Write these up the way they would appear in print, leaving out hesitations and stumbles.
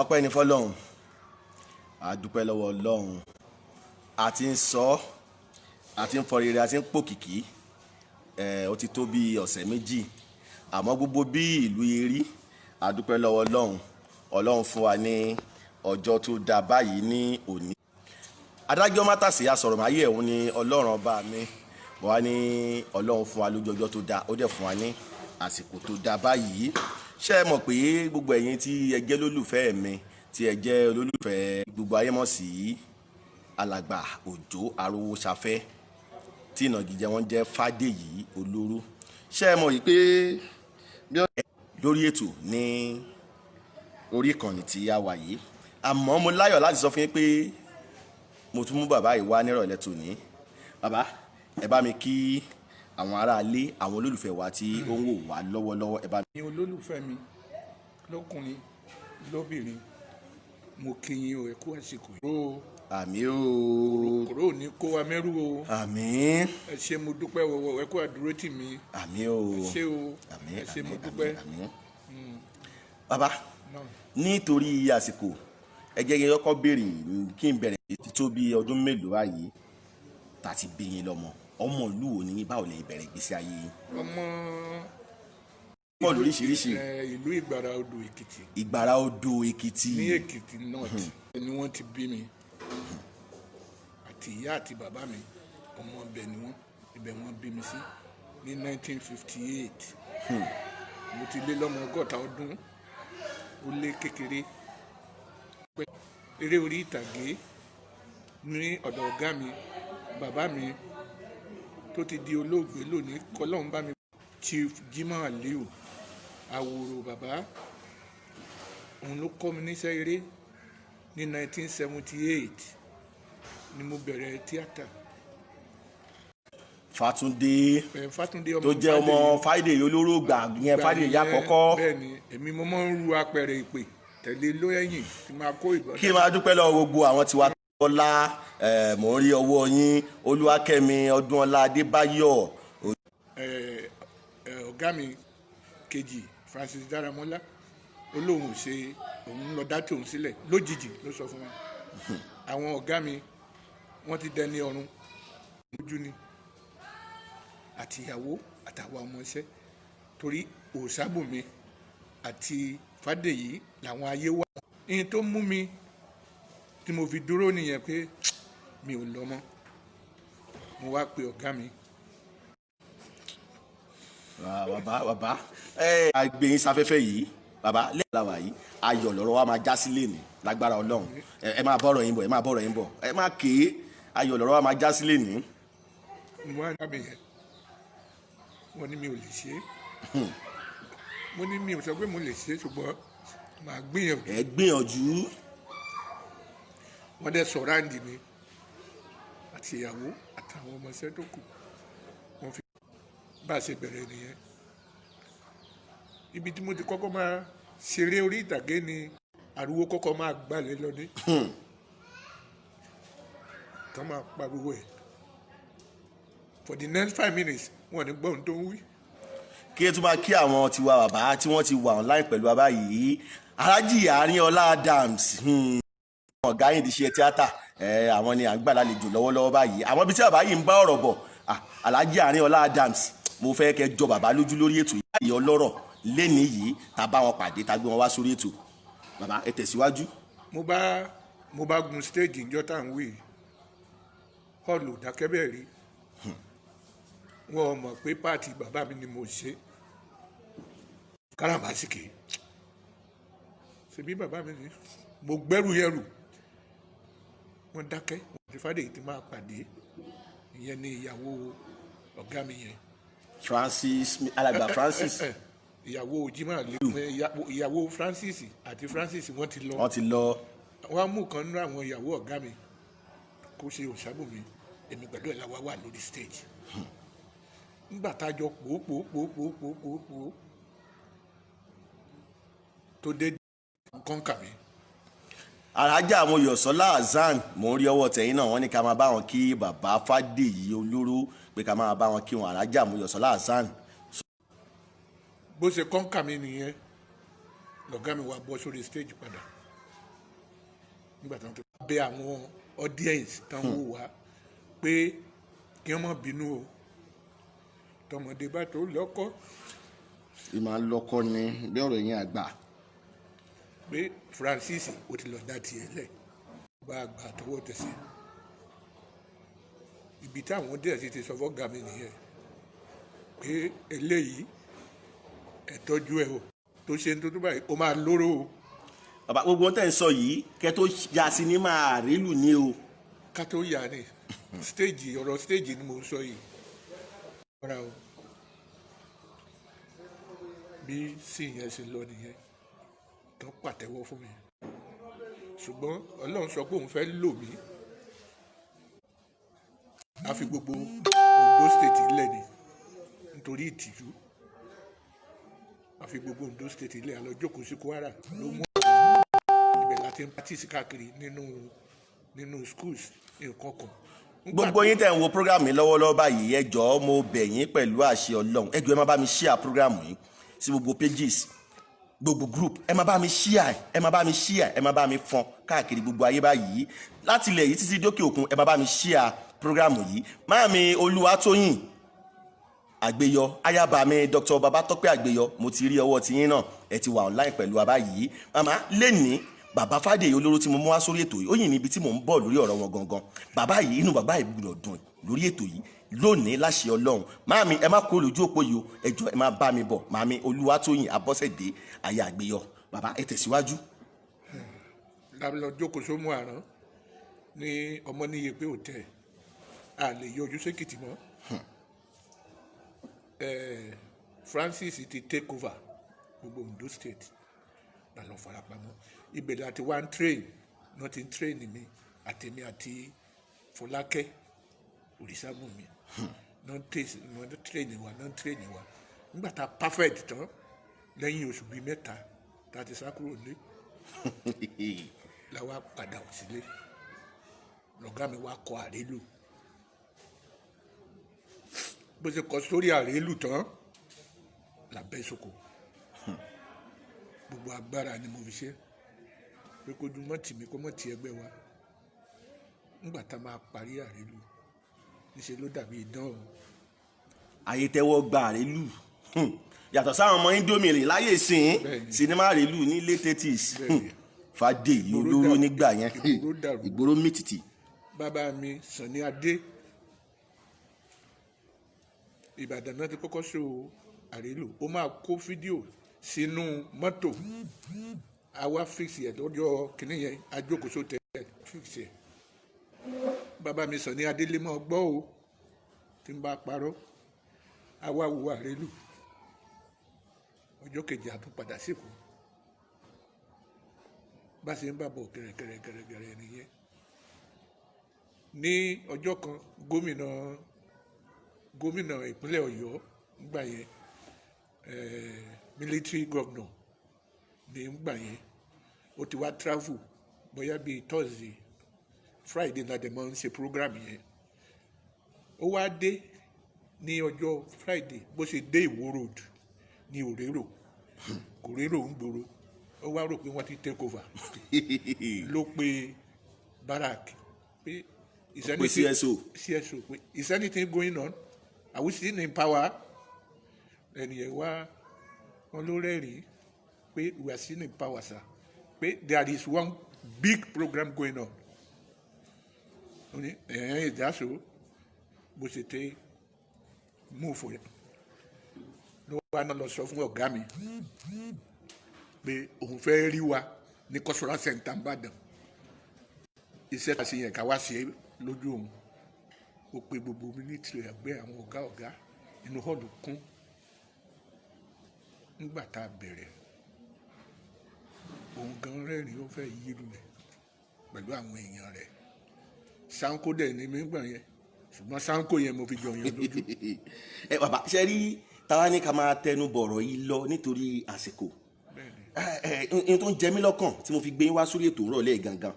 ọpẹ́ ní fọ́lọ́run àdúpẹ́ lọ́wọ́ Ọlọ́run àti ń sọ àti ń fọ rere àti ń pòkìkí ó ti tó bí ọ̀sẹ̀ méjì àmọ́ gbogbo bí ìlú erí àdúpẹ́ lọ́wọ́ Ọlọ́run fún wa ní ọjọ́ tó dá báyìí ní òní. adájọ́ mátàsí asọ̀rọ̀máyé ẹ̀hún ni Ọlọ́run ọba mi wọ́n á ní Ọlọ́run fún wa lójú ọjọ́ tó dá ó dẹ̀ fún wa ní àsìkò tó dá báyìí. ṣé ẹ mọ̀ pé gbogbo ẹ̀yin tí ẹ jẹ́ lólùfẹ́ mi tí ẹ jẹ́ olólùfẹ́ gbogbo ayé mọ̀ sí alàgbà Òjó Arówóṣafẹ́ tí ìnàgìjẹ wọn jẹ́ Fádèyí Olóró. ṣé ẹ mọ̀ yìí pé bí ọ̀rẹ́ lórí ètò ní orí ìkànnì tí a wà yìí àmọ́ mo láyọ̀ láti sọ fún yín pé mo tún mú bàbá yìí wá nírọ̀lẹ́ tòní. bàbá ẹ bá mi kí àwọn aráalé àwọn olólùfẹ́ wa tí ó ń wò wá lọ́wọ́lọ́wọ́ ẹ bá mi. ẹ̀yin olólùfẹ́ mi lọ́kùnrin lóbìnrin mo kí yín o ẹ kú àsìkò yìí. àmín o. kòró ní kó wa mẹ́rù o. àmín. ẹ ṣé mo dúpẹ́ wọ̀wọ̀ ẹ kú àdúró tì mí. àmín o. ẹ ṣé o. àmín ẹ ṣé mo dúpẹ́. àmín. bàbá nítorí àsìkò ẹ jẹ́ kí n kọ́kọ́ béèrè kí n bẹ̀rẹ̀ tó bí ọdún mélòó báyìí tá a ti bí yín lọ́mọ ọmọ ìlú wo ni báwo lè bẹ̀rẹ̀ ìgbésí ayé yín. ọmọ lóríṣiríṣi. ìlú Ìgbàrà Odò Èkìtì. Ìgbàrà Odò Èkìtì. ní Èkìtì north ni wọ́n ti bí mi àti ìyá àti bàbá mi ọmọ ibẹ̀ ni wọ́n ibẹ̀ wọ́n bí mi sí ní 1958 mo ti lé lọ́mọ 60 ọdún ó lé kékeré eré orí ìtàgé ní ọ̀dọ̀ ọ̀gá mi bàbá mi tó ti di olóògbé lónìí kọlọ́run bá mi Chief Jimoh Aliu Àwòrò bàbá òun ló kọ́ mi níṣẹ́ eré ní 1978 ni mo bẹ̀rẹ̀ tíátà. Fátúndé Fátúndé tó jẹ́ ọmọ Fádèyí Olóró gbà yẹn Fádèyí àkọ́kọ́. bẹ́ẹ̀ni èmi mo máa ń ru apẹ̀rẹ̀ ìpè tẹ̀lé lóyẹ̀yìn kí n máa kó ìbọn. kí n máa dúpẹ́ lọ́wọ́ gbogbo àwọn tiwa Ọlá mò ń rí ọwọ́ yín Olúwakẹ́mi Ọdúnọlá Adébáyọ̀. ọ̀gá mi kejì Francis Dáramọ́lá olóhùn ṣe òun lọ dá tòun sílẹ̀ lójijì ló sọ fún wa. àwọn ọ̀gá mi wọ́n ti dẹni ọ̀run lójú ni àtìyàwó àtàwọn ọmọọṣẹ́ torí Òṣàbùnmi àti Fádèyí làwọn ayé wà. ìyẹn tó mú mi tí mo fi dúró nìyẹn pé mi ò lọ mọ́ mo wá pe ọ̀gá mi. bàbá àgbẹ̀yìn sáfẹ́fẹ́ yìí bàbá lẹ́yìn làwà yìí ayọ̀ lọ́rọ̀ wa máa já sí lẹ́nu lágbára Ọlọ́run ẹ máa bọ́rọ̀ yín bọ̀ ẹ máa ké ayọ̀ lọ́rọ̀ wa máa já sí lẹ́nu. mo wá dábìí yẹn wọ́n ní mi ò lè ṣe é mo ní mi ò sọ pé mo lè ṣe é ṣùgbọ́n màá gbìyànjú. ẹ gbìyànjú. wọ́n dẹ̀ sọ̀rọ̀ àǹdí mi àti ìyàwó àtàwọn ọmọọṣẹ́ tó kù wọ́n fi bá a ṣe bẹ̀rẹ̀ nìyẹn. ibi tí mo ti kọ́kọ́ máa ṣeré orí ìtàgé ni ariwo kọ́kọ́ máa gbalẹ̀ lọ ní. kàn máa pariwo ẹ̀ for the next 5 minutes wọ́n ní gbọ́n tó ń wí. kí ẹ tún máa kí àwọn tiwa bàbá tí wọ́n ti wà online pẹ̀lú bàbá yìí Alhaji Arinola Adams ọ̀gá yìí ti ṣe tíátà àwọn ni à ń gbà lálejò lọ́wọ́lọ́wọ́ báyìí àwọn ibi tí bàbá yìí ń bá ọ̀rọ̀ bọ̀ Alhaji Arinola Adams mo fẹ́ kẹ́ jọ bàbá lójú lórí ètò yìí ọlọ́rọ̀ lẹ́ni yìí tá a bá wọn pàdé tá a gbé wọn wá sórí ètò bàbá ẹ tẹ̀síwájú. mo bá gun stage ìjọ tá à ń wí hall dákẹ́bẹ̀ rí wọn mọ̀ pé páàtì bàbá mi ni mo ṣe káràmásìkì ṣebí bàbá mi ni mo gbẹ́rù yẹrù wọ́n dákẹ́ wọ́n ti Fádèyí ti máa pàdé ìyẹn ni ìyàwó ọ̀gá mi yẹn. alàgbà Francis. ìyàwó Jimoh Aliu ìyàwó Francis àti Francis wọ́n ti lọ. wọ́n á mú kan nínú àwọn ìyàwó ọ̀gá mi kó ṣe Òṣàbùnmi èmi pẹ̀lú ẹ̀ làwa wà lórí stage. nígbà tá a jọ pòó tó dé nǹkan kà mí. Alhaja Mọ́yọ̀sọ́lá Hasan mò ń rí ọwọ́ tẹ̀yìn náà wọ́n ní ká máa bá wọn kí bàbá Fádèyí Olóró pé ká máa bá wọn kí wọn Alhaja Mọ́yọ̀sọ́lá Hasan. bó ṣe kọ́ńkà mi nìyẹn lọ̀gá mi wá bọ́ sórí stage padà nígbà tí wọ́n tó bẹ àwọn audience tán wò wá pé kí wọ́n má bínú o tọmọdé bá tó lọ́kọ́ ìmọ̀ lọ́kọ́ ni bí ọ̀rọ̀ yẹn àgbà. pé Francis ó ti lọ dá tiẹ̀ lẹ̀ bá àgbà tọwọ́ tẹsẹ̀ ibi táwọn díẹ̀ sì ti sọ fọ́gà mi nìyẹn pé eléyìí ẹ tọ́jú ẹ o tó ṣe ń tó tó báyìí ó máa lóró o. bàbá gbogbo tẹ̀ ń sọ yìí kẹ́ tó ya sinimá àrélù ni o. ká tó yà ni stage ọ̀rọ̀ stage ni mo ń sọ yìí ọ̀rá o bí sí ìyẹn ṣe lọ nìyẹn tó pàtẹ́wọ́ fún mi ṣùgbọ́n Ọlọ́run sọ pé òun fẹ́ lò mí a fi gbogbo Ondo state ilẹ̀ ni nítorí ìtìjú a fi gbogbo Ondo state ilẹ̀ àlọ́ jókòó sí Kwara ló mú ibẹ̀ láti ń pàtìsí káàkiri nínú schools nǹkan kan. gbogbo yín tẹ̀ ń wo programu yìí lọ́wọ́lọ́wọ́ báyìí ẹ jọ̀ọ́ mo bẹ̀ yín pẹ̀lú àṣẹ Ọlọ́run ẹ jọ̀ọ́ ẹ má bá mi share programu yìí sí gbogbo pages gbogbo group ẹ má bá mi share ẹ má bá mi share ẹ má bá mi fọ́n káàkiri gbogbo ayé báyìí láti ilẹ̀ yìí títí dókè òkun ẹ má bá mi share programu yìí Máàmi Olúwatóyìn Àgbéyọ ayaba mi Dr. Babatọ́pẹ́ Àgbéyọ mo ti rí ọwọ́ tiyín náà ẹ ti wà online pẹ̀lú wa báyìí màmá lẹ́nìí bàbá Fádèyí Olóró tí mo mú wá sórí ètò yìí ó yìn níbi tí mò ń bọ̀ lórí ọ̀rọ̀ wọn gangan bàbá yìí inú bàbá yìí gbọ́dọ̀ dùn lórí ètò yìí lónìí láṣẹ Ọlọ́run Máàmi ẹ má kó lójú òpó yìí o ẹ jọ̀ọ́ ẹ má bá mi bọ̀ Máàmi Olúwatóyìn Abọ́sẹ̀dé aya Àgbéyọ bàbá ẹ tẹ̀síwájú. lábìlọ jókòó sómù àrán ní Ọmọníyè pé òtẹ́ a lè yọjú sékìtì mọ́ Francis ti take over gbogbo Ondo state la lọ farapamọ́ ibẹ̀ láti wá ń train náà ti ń train mi àtẹ̀mí àti Fọlákẹ́ Òrìṣàbùnmi náà train wa nígbà tá a perfect tán lẹ́yìn oṣù bíi mẹ́ta tá a ti sá kúrò ní la wá padà sílé lọ́gá mi wá kọ àrélù bó ṣe kọ sórí àrélù tán làbẹ́ sóko gbogbo agbára ni mo fi ṣe pé kójú mọ́ tì mí kó mọ́ ti ẹgbẹ́ wa nígbà tá a máa parí àrélù níṣẹ́ ló dàbí idán o. ayé tẹ́wọ́ gba àrélù yàtọ̀ sáwọn ọmọ Indomie rè láyé sìn sinimá àrélù ní late 80s Fádèyí Olóró nígbà yẹn ìgboro mìtìtì. bàbá mi Sànní Adé Ìbàdàn náà ti kọ́kọ́ ṣó àrélù ó máa kó fídíò sínú mọ́tò àwa fíìsì ẹ̀ lọ́jọ́ kìíní yẹn ajókòóso tẹ̀ fíìsì ẹ̀ bàbá mi Sànní Adé lè máa gbọ́ o tí n bá parọ́ àwa wo àrélù ọjọ́ kejì àtúnpadà síkù bá ṣe ń bàbọ̀ gẹ̀rẹ́gẹ̀rẹ́ nìyẹn ní ọjọ́ kan gómìnà ìpínlẹ̀ Ọ̀yọ́ nígbà yẹn military governor ní nígbà yẹn ó ti wá travel bóyá bíi Thursday Friday náà dẹ̀ máa ń ṣe program yẹn ó wá dé ní ọjọ́ Friday bó ṣe dé Ìwó road ní Òrérò kò rérò ń gbòòrò ó wá rò pé wọ́n ti take over ló pe barak pé CSO pé is anything going on are we still in power ẹnìyẹn wá wọn ló rẹ́rìí pé we are still in power sir pé there is one big program going on ó ní ìdásó bó ṣe tẹ mú fò yẹn ló wá náà lọ sọ fún ọ̀gá mi pé òun fẹ́ rí wa ní cultural center Ìbàdàn iṣẹ́ àṣeyàn ká wá ṣe lójú òun ó pe gbogbo mínísítì ẹgbẹ́ àwọn ọ̀gá inú họ́ọ̀lù kún nígbà tá a bẹ̀rẹ̀ òun gan rẹ́rìn ó fẹ́ yí lulẹ̀ pẹ̀lú àwọn èèyàn rẹ̀ Sanko dẹ̀ ní mi gbà yẹn ṣùgbọ́n Sanko yẹn mo fi jọ yẹn lójú. ẹ bàbá ṣe rí táwa ní ká máa tẹnu bọ̀rọ̀ yìí lọ nítorí àsìkò n tó ń jẹ mí lọ́kàn tí mo fi gbé wá sórí ètò ìrọ̀lẹ́ gangan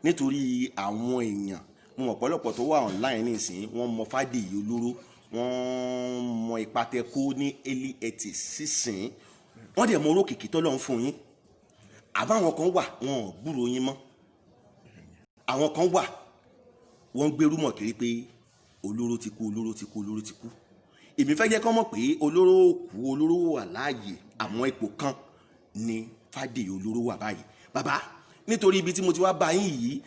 nítorí àwọn èèyàn mo mọ̀ pọ̀lọpọ̀ tó wà online nísìnyí wọ́n mọ Fádèyí Olóró wọ́n mọ ipa tẹ́ kó ní early 80s sísìn wọ́n dẹ̀ mọ orókìkí tọ́lọ́run fún yín àbáwọn kan wà wọn ò gbúrò yín mọ́ àwọn kan wà wọ́n ń gbérú mọ̀ kiri pé olóró ti kú, olóró ti kú, olóró ti kú. Èmi fẹ́ jẹ́ kán mọ̀ pé olóró kú, olóró wà láàyè, àmọ́ ipò kan ni Fádèyí olóró wà báyìí. Bàbá, nítorí ibi tí mo ti wá bá yín yìí,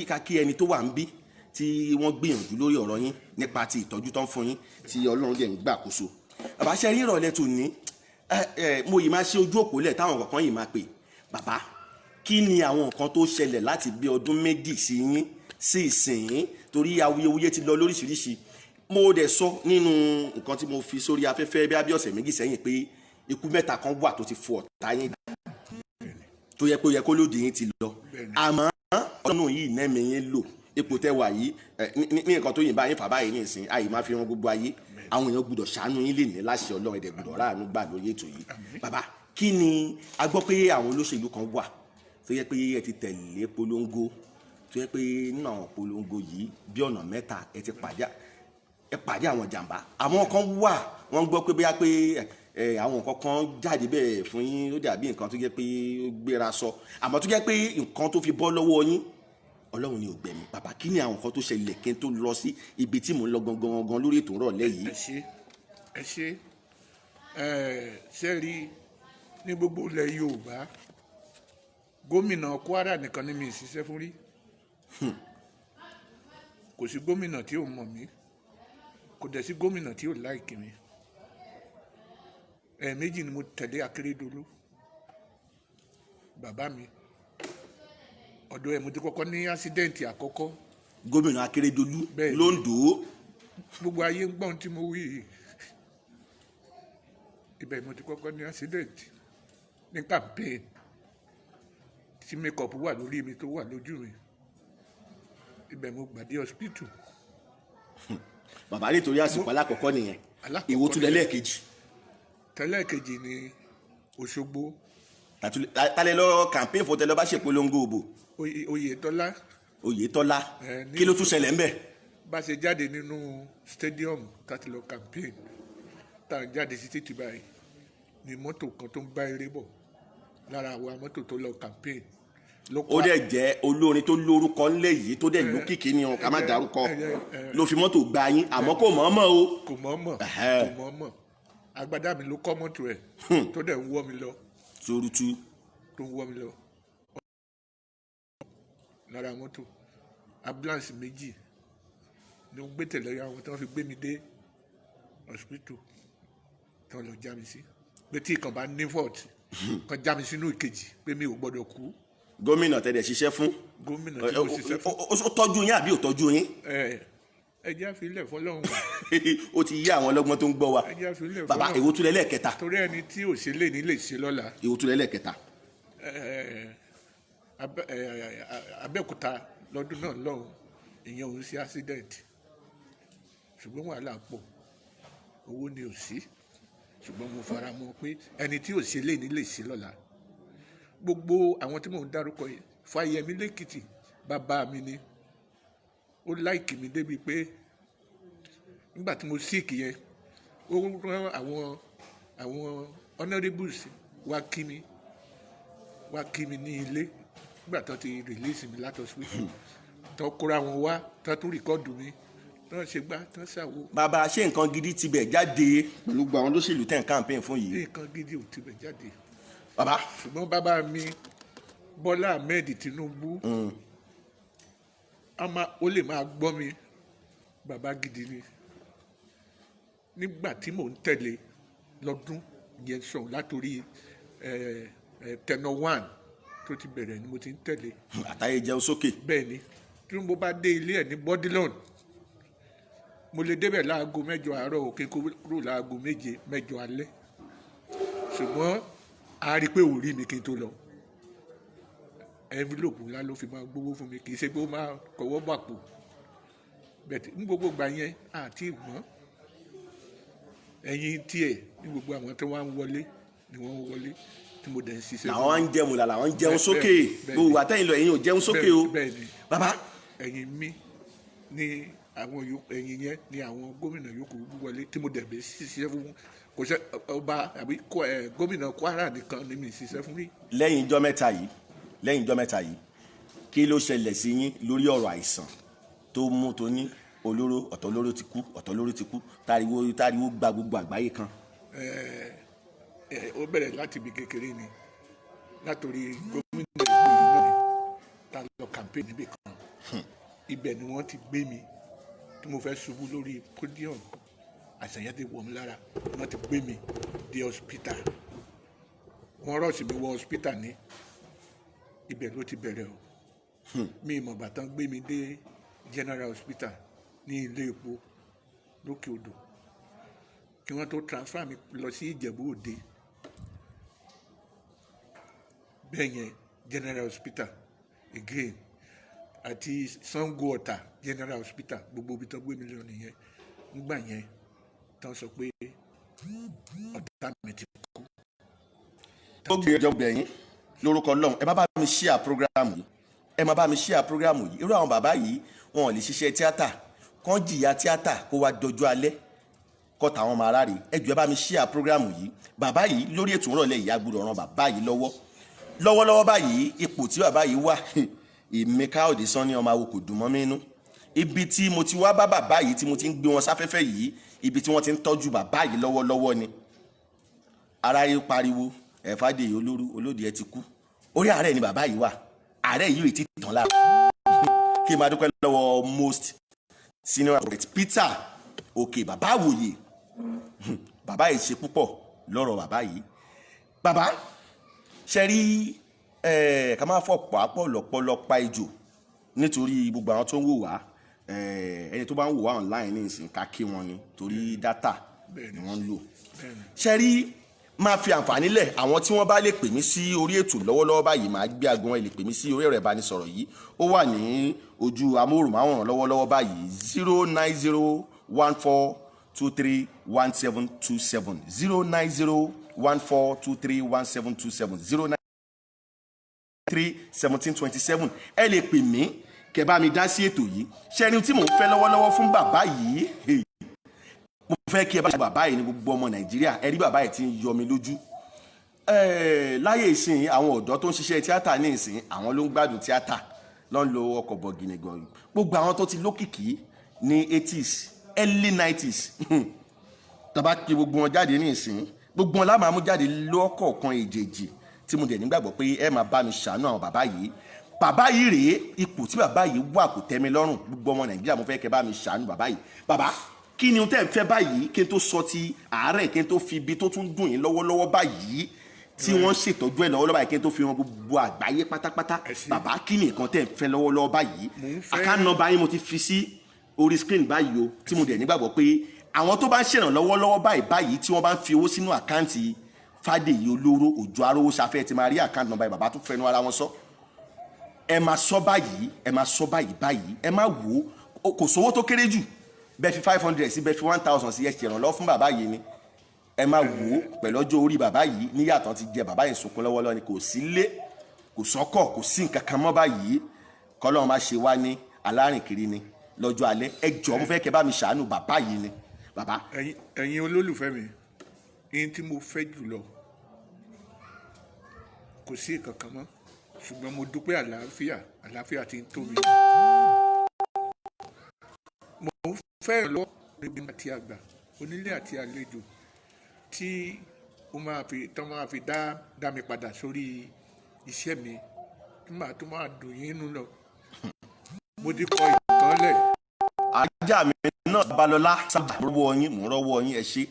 ká kí ẹni tó wà ń bí tí wọ́n gbìyànjú lórí ọ̀rọ̀ yín nípa ti ìtọ́jú tán fún yín tí Ọlọ́run dẹ̀ ń gbàkóso. Bàbá, ṣe rí ìrọ̀lẹ́ tòní, mo yìí máa ṣe ojú òpó lẹ̀ táwọn kọ̀ọ̀kan yìí máa pè. Bàbá, kí ni àwọn nǹkan tó ṣẹlẹ̀ láti bí ọdún méjì sí yín sí ìsìn, torí awuyewuye ti lọ lóríṣiríṣi. Mo dẹ̀ sọ nínú nǹkan tí mo fi sórí afẹ́fẹ́ bí ọ̀sẹ̀ méjì sẹ́yìn pé ikú mẹ́ta kan wà tó ti fò ọ̀tá yín tó yẹ pé ó yẹ kó lòdì yín ti lọ. Àmọ́ ọ̀nà yìí nẹ́mi yín lò ipò tẹ́ wà yìí ní nǹkan tó yìnbá yín fàbáyé ní ìsìn àyè máa fi hàn gbogbo ayé. Àwọn èèyàn gbọ́dọ̀ ṣàánú yín lè ní láṣẹ Ọlọ́run, ẹ̀dẹ̀ gbọ́dọ̀ ráàánú gbà lórí ètò yìí. Bàbá, kí ni a gbọ́ pé àwọn olóṣèlú kan wà tó yẹ pé ẹ ti tẹ̀lé polongo, tó yẹ pé nínú àwọn polongo yìí bí ọ̀nà mẹ́ta ẹ ti pàdé àwọn jàǹbá. Àwọn kan wà wọ́n gbọ́ pé bóyá pé àwọn nǹkan kan jáde bẹ́ẹ̀ fún yín, ó dàbí nǹkan tó jẹ́ pé ó gbéra sọ, àmọ́ tó jẹ́ pé nǹkan tó fi bọ́ lọ́wọ́ yín Ọlọ́run ni ò gbẹ̀mí. Bàbá, kí ni àwọn nǹkan tó ṣẹlẹ̀ kí n tó lọ sí ibi tí mò ń lọ gangan lórí ètò ìrọ̀lẹ́ yìí? ẹ ṣe rí ní gbogbo ilẹ̀ Yorùbá, gómìnà Kwara nìkan ni mi ṣiṣẹ́ fún rí. Kò sí gómìnà tí ò mọ̀ mí, kò dẹ̀ sí gómìnà tí ò láìkì mi. Ẹ̀ẹ̀mejì ni mo tẹ̀lé Akérédolú, bàbá mi. Ọ̀dọ̀ ẹ̀ mo ti kọ́kọ́ ní ásídẹ́ǹtì àkọ́kọ́. Gómìnà Akérédolú l'Ondo. Gbogbo ayé ń gbọ́n tí mo wí yìí. Ibẹ̀ mo ti kọ́kọ́ ní ásídẹ́ǹtì ní campaign tí makeup wà lórí mi tó wà lójú mi. Ibẹ̀ mo gbàdé hospital. Bàbá, nítorí àsìkò alákọ̀ọ́kọ́ nìyẹn. Èwo tún lẹ́lẹ́kejì? Tẹ́lẹ̀kejì ni Òṣogbo. Tálẹ̀ lọ campaign fún tẹ́lẹ̀ bá ṣe polongo òbò. Oyètọ́lá. Kí ló tún ṣẹlẹ̀ ńbẹ̀? Bá ṣe jáde nínú stadium láti lọ campaign, tá à ń jáde sí títì báyìí ni mọ́tò kan tó ń bá eré bọ̀ lára àwa mọ́tò tó lọ campaign. Ó dẹ̀ jẹ́ olórin tó lórúkọ ńlẹ̀ yìí tó dẹ̀ lókìkí ni ká má dárúkọ ló fi mọ́tò gbá yín, àmọ́ kò mọ̀ọ́mọ̀ o. Kò mọ̀ọ́mọ̀. Agbádá mi ló kọ́ mọ́tò ẹ̀ tó dẹ̀ ń wọ́ mi lọ. Sorutu. Tó ń wọ́ mi lọ. Lára mọ́tò ambulance méjì ni ó gbé tẹ̀lé àwọn tí wọ́n fi gbé mi dé hospital tí wọ́n lọ já mi sí. Pé tí ìkan bá ní fault kan já mi sínú ìkejì pé mi ò gbọ́dọ̀ kú. Gómìnà tẹ̀lé ṣiṣẹ́ fún. Gómìnà tí mo ṣiṣẹ́ fún. Ó tọ́jú yín àbí ò tọ́jú yín? Ẹ jẹ́ àfilẹ̀ fọlọ́run. Ó ti yé àwọn ọlọ́gbọ́n tó ń gbọ́ wa. Ẹ jẹ́ àfilẹ̀ fọlọ́run. Bàbá, èwo tún lẹ́lẹ́kẹta? Torí ẹni tí ò ṣe lè ní lè ṣe lọ́la. Èwo tún lẹ́lẹ́kẹta? Abẹ́òkúta lọ́dún náà lọ́hùn, ìyẹn òun sí accident, ṣùgbọ́n wàhálà pọ̀, owó ni ò sí, ṣùgbọ́n mo fara mọ́ pé ẹni tí ò ṣe lè ní lè ṣe lọ́la. Gbogbo àwọn tí mò ń dárúkọ yìí, Fáyẹmí lẹ́kìtì, bàbá mi ni, ó láìkì mi débi pé nígbà tí mo sick yẹn, ó rán àwọn honourables wá kí mi ní ilé nígbà tó ti release mi láti hospital, tó kóra wọn wá, tó tún rìkọ́ọ̀dù mi, tó ṣe gbá, tó ṣàwo. Bàbá, ṣé nǹkan gidi ti bẹ̀ jáde pẹ̀lú gbogbo àwọn olóṣèlú tẹ̀ ń campaign fún yìí? Nǹkan gidi ò ti bẹ̀ jáde. Bàbá. Ṣùgbọ́n bàbá mi Bọ́lá Ahmed Tinubu, ó lè máa gbọ́ mi, bàbá gidi ni. Nígbà tí mò ń tẹ̀lé lọ́dún yẹn sọ̀rọ̀ látòrí tẹnọ 1 tó ti bẹ̀rẹ̀ ni mo ti ń tẹ̀lé. Àtàyè jẹun sókè. Bẹ́ẹ̀ ni, tí mo bá dé ilé ẹ̀ ní Bodilon, mo lè débẹ̀ láago 8 àárọ̀ òkè kúrò láago 7 alẹ́. Ṣùgbọ́n a rí i pé ò rí mi kí n tó lọ. Envelope ńlá ló fi máa gbowó fún mi, kì í ṣe pé ó máa kọwọ́ bàpò. Bẹ̀tẹ̀ ní gbogbo ìgbà yẹn àti ìgbọ́n. Ẹ̀yìn tiẹ̀ ní gbogbo àwọn tí wọ́n ń wọlé ni wọ́n ń wọlé tí mo dẹ̀ ń ṣiṣẹ́. Làwọn ń jẹun là làwọn ń jẹun sókè. Gbogbo àtẹ̀yìn lọ ẹ̀yin ò jẹun sókè o. Bẹ́ẹ̀ni. Bàbá. Ẹ̀yìn mi ni àwọn ẹ̀yìn yẹn ni àwọn gómìnà yòókù wọlé tí mo dẹ̀ bẹ̀ ṣiṣẹ́ fún. Kò ṣe ọba àbí gómìnà Kwara nìkan ni mi ṣiṣẹ́ fún rí. Lẹ́yìn ijọ́ mẹ́ta yìí kí ló ṣẹlẹ̀ sí yín lórí ọ̀rọ̀ àìsàn tó mú tó ní olóró ọ̀tọ̀ olóró ti kú ọ̀tọ̀ olóró ti kú táriwo gba gbogbo àgbáyé kan. Ó bẹ̀rẹ̀ láti ibi kékeré ni látòrí gómìnà ìlú náà ni tá a lọ campaign níbì kan ibẹ̀ ni wọ́n ti gbé mi tí mo fẹ́ ṣubú lórí podium àìsàn yẹn ti wọ̀ mí lára wọ́n ti gbé mi dé hospital wọ́n rọ̀ọ̀sì mi wọ hospital ní ibẹ̀ ló ti bẹ̀rẹ̀ o mi ìmọ̀ bàtán gbé mi dé general hospital ní ilé epo lókè odò kí wọ́n tó transfer mi lọ sí Ìjẹ̀bú Òde bẹ́ẹ̀ yẹn general hospital again àti Sango Ọ̀tà general hospital gbogbo ibi tó gbé mi lọ nìyẹn nígbà yẹn tán sọ pé ọ̀tá mi ti kú. ó gbé ẹjọ́ bẹ̀yìn lórúkọ Ọlọ́run ẹ má bá mi share program yìí ẹ má bá mi share program yìí irú àwọn bàbá yìí wọn ò lè ṣiṣẹ́ tíátà kán jìyà tíátà kó wá dọjọ́ alẹ́ kọ́ tàwọn máa ráre ẹ jọ̀ọ́ ẹ bá mi share program yìí bàbá yìí lórí ètò ìrọ̀lẹ́ yìí agbọ́dọ̀ ran bàbá yìí lọ́wọ́lọ́wọ́ báyìí ipò tí bàbá yìí wà èmi Káyọ̀dé Sanni ọmọ awo kò dùn mọ́ mi inú ibi tí mo ti wá bá bàbá yìí tí mo ti ń gbé wọn sáfẹ́fẹ́ yìí ibi tí wọ́n ti ń tọ́jú bàbá yìí lọ́wọ́lọ́wọ́ ni aráyé pariwo Fádèyí olódì ẹ ti kú orí àárẹ̀ ni bàbá yìí wà àárẹ̀ yìí ti tàn lára kí n máa dúpẹ́ lọ́wọ́ most senior prophet Peter Òkè bàbá àwòye bàbá yìí ṣe púpọ̀ lọ́rọ̀ bàbá yìí bàbá ṣe rí ká máa fọ̀pọ̀ àpọ̀ lọ́pọ̀lọpọ̀ ejò nítorí gbogbo àwọn tó ń wò wá ẹni tó bá ń wò wá online ní ìsìn ká kí wọn ni torí dátà ni wọ́n ń lò ṣe rí máa fi àǹfààní lẹ̀ àwọn tí wọ́n bá lè pè mí sí orí ètò lọ́wọ́lọ́wọ́ báyìí máa gbé aago wọn lè pè mí sí orí ẹ̀rọ ìbánisọ̀rọ̀ yìí ó wà ní ojú amóhùnmáwòrán lọ́wọ́lọ́wọ́ báyìí 09014231727 09014231727 0931727 ẹ lè pè mí kẹ́ bá mi dá sí ètò yìí ṣẹ́ni tí mò ń fẹ́ lọ́wọ́lọ́wọ́ fún bàbá yìí mo fẹ́ kí ẹ bá ṣe bàbá yìí ní gbogbo ọmọ Nàìjíríà ẹ rí bàbá yìí tí ń yọ mi lójú láyé ìsìn àwọn ọ̀dọ́ tó ń ṣiṣẹ́ tíátà ní ìsìn àwọn ló ń gbádùn tíátà ló ń lo ọkọ̀ bọ̀gìnì gan gbogbo àwọn tó ti lókìkí ní 80s early 90s tàbá kí gbogbo wọn jáde ní ìsìn gbogbo wọn lámàá mú jáde lọ́kọ̀ọ̀kan èjèèjì tí mo dẹ̀ nígbàgbọ́ pé ẹ máa bá mi ṣàánú àwọn bàbá yìí rèé ipò tí bàbá yìí wà kò tẹ́ mi lọ́rùn gbogbo ọmọ Nàìjíríà mo fẹ́ kẹ́ bá mi ṣàánú bàbá yìí bàbá kí ni o tẹ́ ń fẹ́ báyìí kí n tó sọ ti àárẹ̀ kí n tó fi ibi tó tún dùn yín lọ́wọ́lọ́wọ́ báyìí tí wọ́n ṣètọ́jú ẹ̀ lọ́wọ́lọ́wọ́ báyìí kí n tó fi wọn gbogbo àgbáyé pátápátá bàbá kí ni nǹkan tẹ́ ń fẹ́ lọ́wọ́lọ́wọ́ báyìí àkáǹtì nọ́mbà yín mo ti fi sí orí screen báyìí o tí mo dẹ̀ nígbàgbọ́ pé àwọn tó bá ń ṣèrànlọ́wọ́ lọ́wọ́ báyìí tí wọ́n bá ń fi owó sínú àkáǹtì Fádèyí olóró òjò arówó ṣafẹ́ ti máa rí àkáǹtì nọ́mbà bàbá tó fẹnu ara wọn sọ ẹ máa sọ báyìí ẹ máa wò ó kò sówó tó kéré jù bẹ́ẹ̀ fi 500 sí bẹ́ẹ̀ fi 1000 sí ẹ ṣèrànlọ́wọ́ fún bàbá yìí ni ẹ máa wò ó pẹ̀lú ọjọ́ orí bàbá yìí níyàtọ̀ ti jẹ bàbá yìí sunkún lọ́wọ́lọ́wọ́ ni kò sí lé kò sọ́kọ̀ kò sí nǹkan kan mọ́ báyìí kọ́lọ́run máa ṣe wá ní alárìnkiri ni lọ́jọ́ alẹ́ ẹ jọ̀ọ́ mo fẹ́ kẹ́ bá mi ṣàánú bàbá yìí ni bàbá. ẹ̀yin olólùfẹ́ mi ihun tí mo fẹ́ jùlọ kò sí ìkankan mọ́ ṣùgbọ́n mo dúpẹ́ àlàáfíà tí ń tó mi. mo fẹ́ lọ níbi àti àgbà onílé àti àlejò tí ó máa fi dá mi padà sórí iṣẹ́ mi tí màá tó máa dùn yín nù lọ. mo ti kọ ìtàn lẹ̀. ajá mi náà Balọ́lá sábà rọ́wọ́ yín ẹ ṣé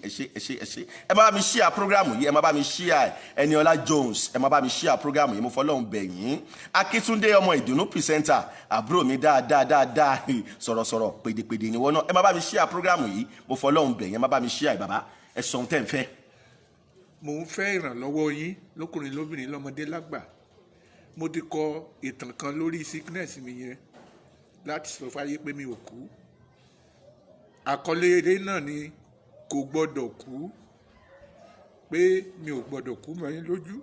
ẹ má bá mi share program yìí ẹ má bá mi share Ẹniọlá Jones ẹ má bá mi share program yìí mo fọlọ́run bẹ̀ yín Akíntúndé ọmọ ìdùnnú presenter àbúrò mi dáadáa sọ̀rọ̀sọ̀rọ̀ pèdèpèdè ni wọ́n náà ẹ má bá mi share program yìí mo fọlọ́run bẹ̀ yín ẹ má bá mi share bàbá ẹ sọ ohun tẹ́ ń fẹ́. mo ń fẹ́ ìrànlọ́wọ́ yín lọ́kùnrin lóbìnrin lọ́mọdé lágbà mo ti kọ ìtàn kan lórí sickness mi yẹn láti sọ fáyé pé mi ò kú àkọlé eré náà ni kò gbọdọ̀ kú pé mi ò gbọdọ̀ kú mọ́ yín lójú.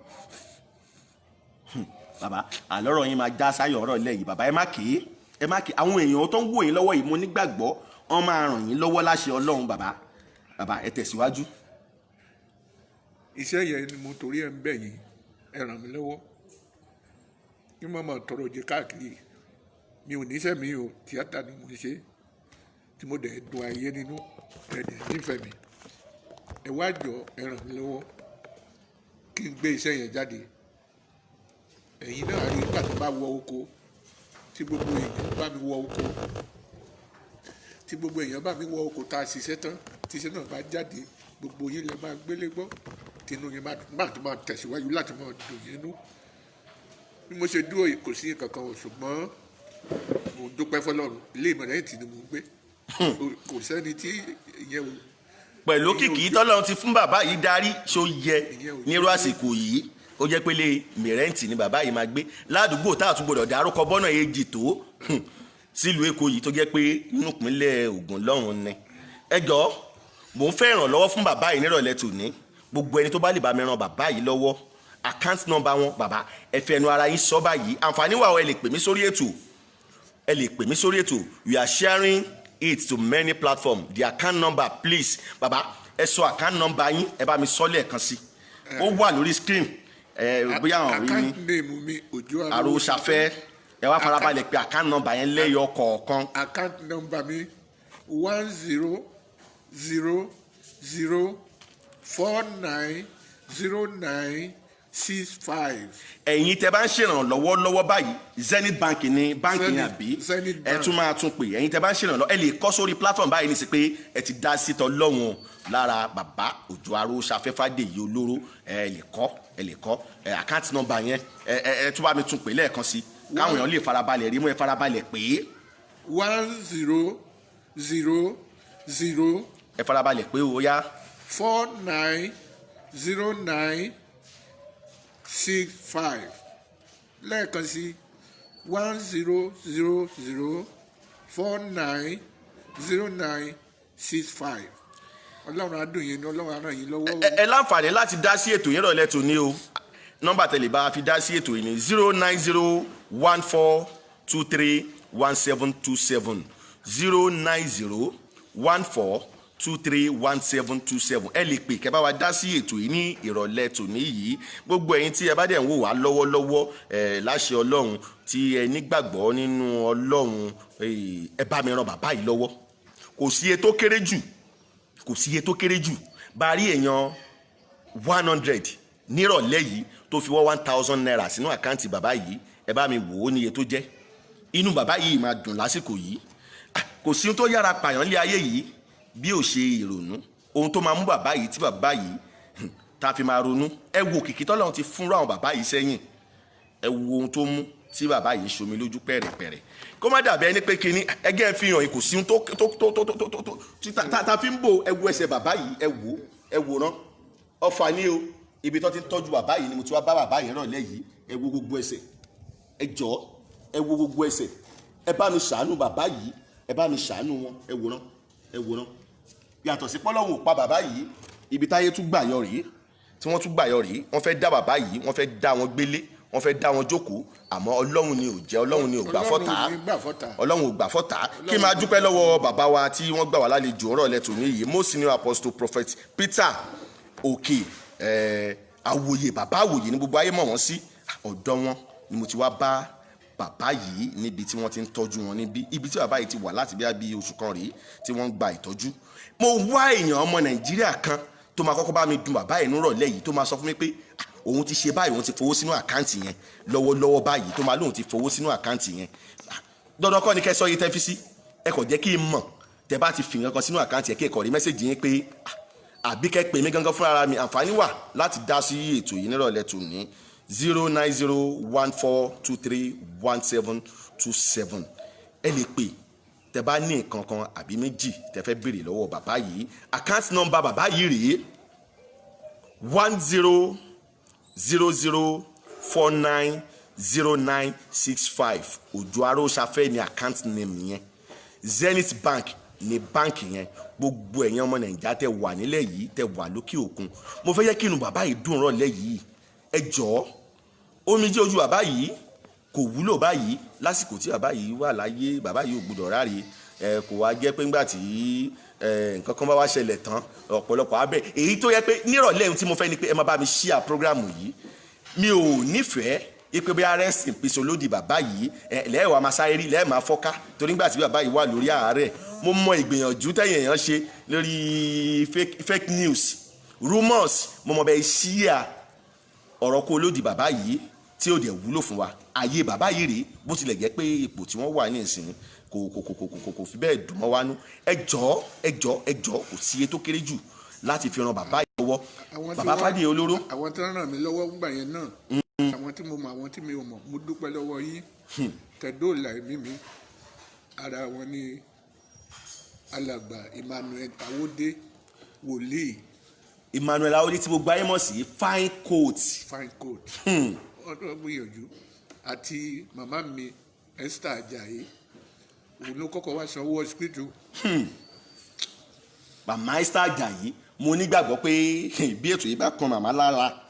bàbá àlọ́rọ̀ yín máa já sáyọ̀ ọ̀rọ̀ ilẹ̀ yìí bàbá ẹ má kéé àwọn èèyàn tó ń wò yín lọ́wọ́ yìí mo nígbàgbọ́ wọ́n máa ràn yín lọ́wọ́ láṣẹ Ọlọ́run bàbá ẹ tẹ̀síwájú. iṣẹ́ yẹn ni mo torí ẹ̀ ń bẹ̀ yín ẹ ràn mí lọ́wọ́ kí mo máa tọrọ jẹ káàkiri mi ò níṣẹ́ mi o tíátà ni mo ń ṣe tí mo dẹ̀ dùn ayé nínú ẹ̀dẹ̀ nífẹ̀ẹ́ mi ẹ wá jọ ẹ ràn mí lọ́wọ́ kí n gbé iṣẹ́ yẹn jáde ẹ̀yin náà rí nígbà tó bá wọ oko tí gbogbo èèyàn bá mi wọ oko tí gbogbo èèyàn bá mi wọ oko tá a ṣiṣẹ́ tán tí iṣẹ́ náà bá jáde gbogbo yín lè máa gbélé gbọ́ tinú yín máa tẹ̀síwájú láti máa dùn yín nú bí mo ṣe dúró kò sí kankan o ṣùgbọ́n mo dúpẹ́ fọlọ́run ilé ìmọ̀lẹ́yìn tí ni mo ń gbé kò sẹ́ni tí ìyẹn o. pẹ̀lú kìkì tọ́lọ́run ti fún bàbá yìí darí ṣó yẹ nírú àsìkò yìí ó jẹ́ pé lè mìrẹ́ǹtì ni bàbá yìí máa gbé ládùúgbò tá a tún gbọdọ̀ dárúkọ bọ́nà èjì tó sílùú èkó yìí tó jẹ́ pé nínú ìpínlẹ̀ Ògùn lọ́hùn ni ẹ jọ̀ọ́ mò ń fẹ́ ìrànlọ́wọ́ fún bàbá yìí nírọ̀lẹ́ tòní gbogbo ẹni tó bá lè bá mi ran bàbá yìí lọ́wọ́ account number wọn bàbá ẹ fi ẹnu ara yín sọ báyìí àǹfààní wà ẹ lè pè mí sórí ètò we are sharing it to many platforms the account number please bàbá ẹ sọ account number yín ẹ bá mi sọ lẹ́ẹ̀kan sí ó wà lórí screen bóyá àwọn rí mi Àròsàfẹ́ ẹ wá farabalẹ̀ pé account number yẹn lẹ́yọ kọ̀ọ̀kan. account number mi 1000490965. ẹ̀yin tẹ́ bá ń ṣèrànlọ́wọ́ lọ́wọ́ báyìí Zenith Bank ni báńkì yẹn àbí ẹ tún máa tún pè ẹ̀yin tẹ́ bá ń ṣèrànlọ́wọ́ ẹ lè kọ́ sórí platform báyìí ní sí pé ẹ ti dá sí tọ́lọ́run lára bàbá Òjó Àròsàfẹ́ Fádèyí Olóró ẹ lè kọ́ account number yẹn ẹ tún bá mi tún pè lẹ́ẹ̀kan sí káwọn èèyàn lè farabalẹ̀ rí mú ẹ farabalẹ̀ pé 1000 ẹ farabalẹ̀ pé ó yá 490965 lẹ́ẹ̀kan sí 1000490965 ọlọ́run á dùn yín ní ọlọ́run á ràn yín lọ́wọ́. ẹ láǹfààní láti dá sí ètò yẹn rọ̀lẹ́ tòní o nọ́mbà tẹ̀lé bá fi dá sí ètò yìí ní 09014231727 09014231727 ẹ lè pè kẹ́ bá wa dá sí ètò yìí ní ìrọ̀lẹ́ tòní yìí gbogbo ẹ̀yin tí ẹ bá dẹ̀ ń wò wá lọ́wọ́lọ́wọ́ láṣẹ ọlọ́run tí ẹ nígbàgbọ́ nínú ọlọ́run ẹ bá mi ran bàbá yìí lọ́wọ́ kò sí iye tó kéré jù bá rí èèyàn 100 nírọ̀lẹ́ yìí tó fi wọ́ 1000 naira sínú àkáǹtì bàbá yìí ẹ bá mi wò ó níye tó jẹ́ inú bàbá yìí máa dùn lásìkò yìí kò sí ohun tó yára pààyàn lé ayé yìí bí ò ṣe ìrònú ohun tó máa mú bàbá yìí tí bàbá yìí tá a fi máa ronú ẹ wo kìkì tọ́lọ́run ti fúnra àwọn bàbá yìí sẹ́yìn ẹ wo ohun tó mú tí bàbá yìí ṣomi lójú pẹ̀rẹ̀pẹ̀rẹ̀ kó má dàbí ẹni pé kinní ẹgẹ́ fi hàn kò sí ohun tó tá a fi ń bò ẹ wo ẹsẹ̀ bàbá yìí ẹ wò rán ọfà ní o ibi tó ti ń tọ́jú bàbá yìí ni mo ti wá bá bàbá yìí rànlẹ́ yìí ẹ wo gbogbo ẹsẹ̀ ẹ jọ̀ọ́ ẹ wo gbogbo ẹsẹ̀ ẹ bá mi ṣàánú bàbá yìí ẹ bá mi ṣàánú wọn ẹ wòran yàtọ̀ sí pọ́lọ́hún ò pa bàbá yìí ibi táyé tún gbà yọ rèé tí wọ́n tún gbà yọ rèé wọ́n fẹ́ dá bàbá yìí wọ́n fẹ́ dá wọn gbélé wọ́n fẹ́ dá wọn jókòó àmọ́ ọlọ́run ni ò jẹ́ ọlọ́run ni ò gbà fọ́tà kí n máa dúpẹ́ lọ́wọ́ bàbá wa tí wọ́n gbà wá lálejò ọ̀rọ̀ lẹ́tọ̀ ní yìí most senior apostle prophet Peter Òkè àwòyè bàbá àwòyè ní gbogbo ayé mọ̀ wọ́n sí ọ̀dọ̀ wọn ni mo ti wá bá bàbá yìí níbi tí wọ́n ti ń tọ́jú wọn níbi ibi tí bàbá yìí ti wà láti bí oṣù kan rèé tí wọ́n ń gba ìtọ́jú mo wá èèyàn ọmọ Nàìjíríà kan tó máa kọ́kọ́ bá mi dùn bàbá yìí nírọ̀lẹ́ yìí tó máa sọ fún mi pé òun ti ṣe báyìí òun ti fowó sínú àkáǹtì yẹn lọ́wọ́lọ́wọ́ báyìí tó máa lóun ti fowó sínú àkáǹtì yẹn dandan kọ́ ni kẹ́ sọ yìí tẹ́ fi sí ẹ kò jẹ́ kí n mọ̀ tẹ́ bá ti fìyàn kan sínú àkáǹtì yẹn kí ẹ kọ̀ rí mẹ́sẹ̀jì yẹn pé àbí kẹ́ pè mí gangan fún ara mi àǹfààní wà láti dá sí ètò yìí nírọ̀lẹ́ tó ní 09014231727 ẹ lè pè tẹ́ bá ní nǹkan kan àbí méjì tẹ́ fẹ́ béèrè lọ́wọ́ bàbá yìí àkáǹtì nọ́mbà bàbá yìí rèé 1000490965 Òjó Àròsàfẹ́ ni àkáǹtì name yẹn Zenith Bank ní báǹkì yẹn gbogbo ẹ̀yin ọmọ Nàìjíríà tẹ́ wà nílẹ̀ yìí tẹ́ wà lókè òkun mo fẹ́ yẹ kí inú bàbá yìí dùn rọ̀lẹ́ yìí ẹ jọ̀ọ́ omijé ojú bàbá yìí kò wúlò báyìí lásìkò tí bàbá yìí wà láyé bàbá yìí ò gbọdọ̀ ráre kò wá jẹ́ pé ńgbà tí nǹkan kan bá wá ṣẹlẹ̀ tán ọ̀pọ̀lọpọ̀ abẹ́ èyí tó yẹ pé nírọ̀lẹ́ tí mo fẹ́ ni pé ẹ má bá mi share programu yìí mi ò nífẹ̀ẹ́ ipe bí arẹ́sìn pèsè olódì bàbá yìí lẹ́ẹ̀wà máa sáré rí lẹ́ẹ̀ máa fọ́ká torí nígbà tí bàbá yìí wà lórí àárẹ̀ mo mọ ìgbìyànjú tẹ̀yìn èèyàn ṣe lórí fake news rumors mo mọ bẹ́ẹ̀ ṣíà ọ̀rọ̀ kó olódì bàbá yìí tí ó dẹ̀ wúlò fún wa ayé bàbá yìí rèé bó tilẹ̀ jẹ́ pé ipò tí wọ́n wà ní ìsìn kò fi bẹ́ẹ̀ dùn mọ́ wa nú ẹ jọ̀ọ́ kò sí iye tó kéré jù láti fi ran bàbá yìí lọ́wọ́ bàbá Fádìyẹ Olóró. àwọn tó ràn mí lọ́wọ́ gbà yẹn náà àwọn tí mo mọ̀ àwọn tí mi ò mọ̀ mo dúpẹ́ lọ́wọ́ yín tẹ̀dóòlà ẹ̀mí mi ara wọn ni alàgbà Emmanuel Awódé wòlíì. Emmanuel Awódé tí gbogbo ayé mọ̀ sí fine coat. wọ́n tó gbìyànjú àti màmá mi Esther Ajayi òun ló kọ́kọ́ wá sanwó hospital. màmá Esther Ajayi mo nígbàgbọ́ pé bí ètò yìí bá kan màmá lára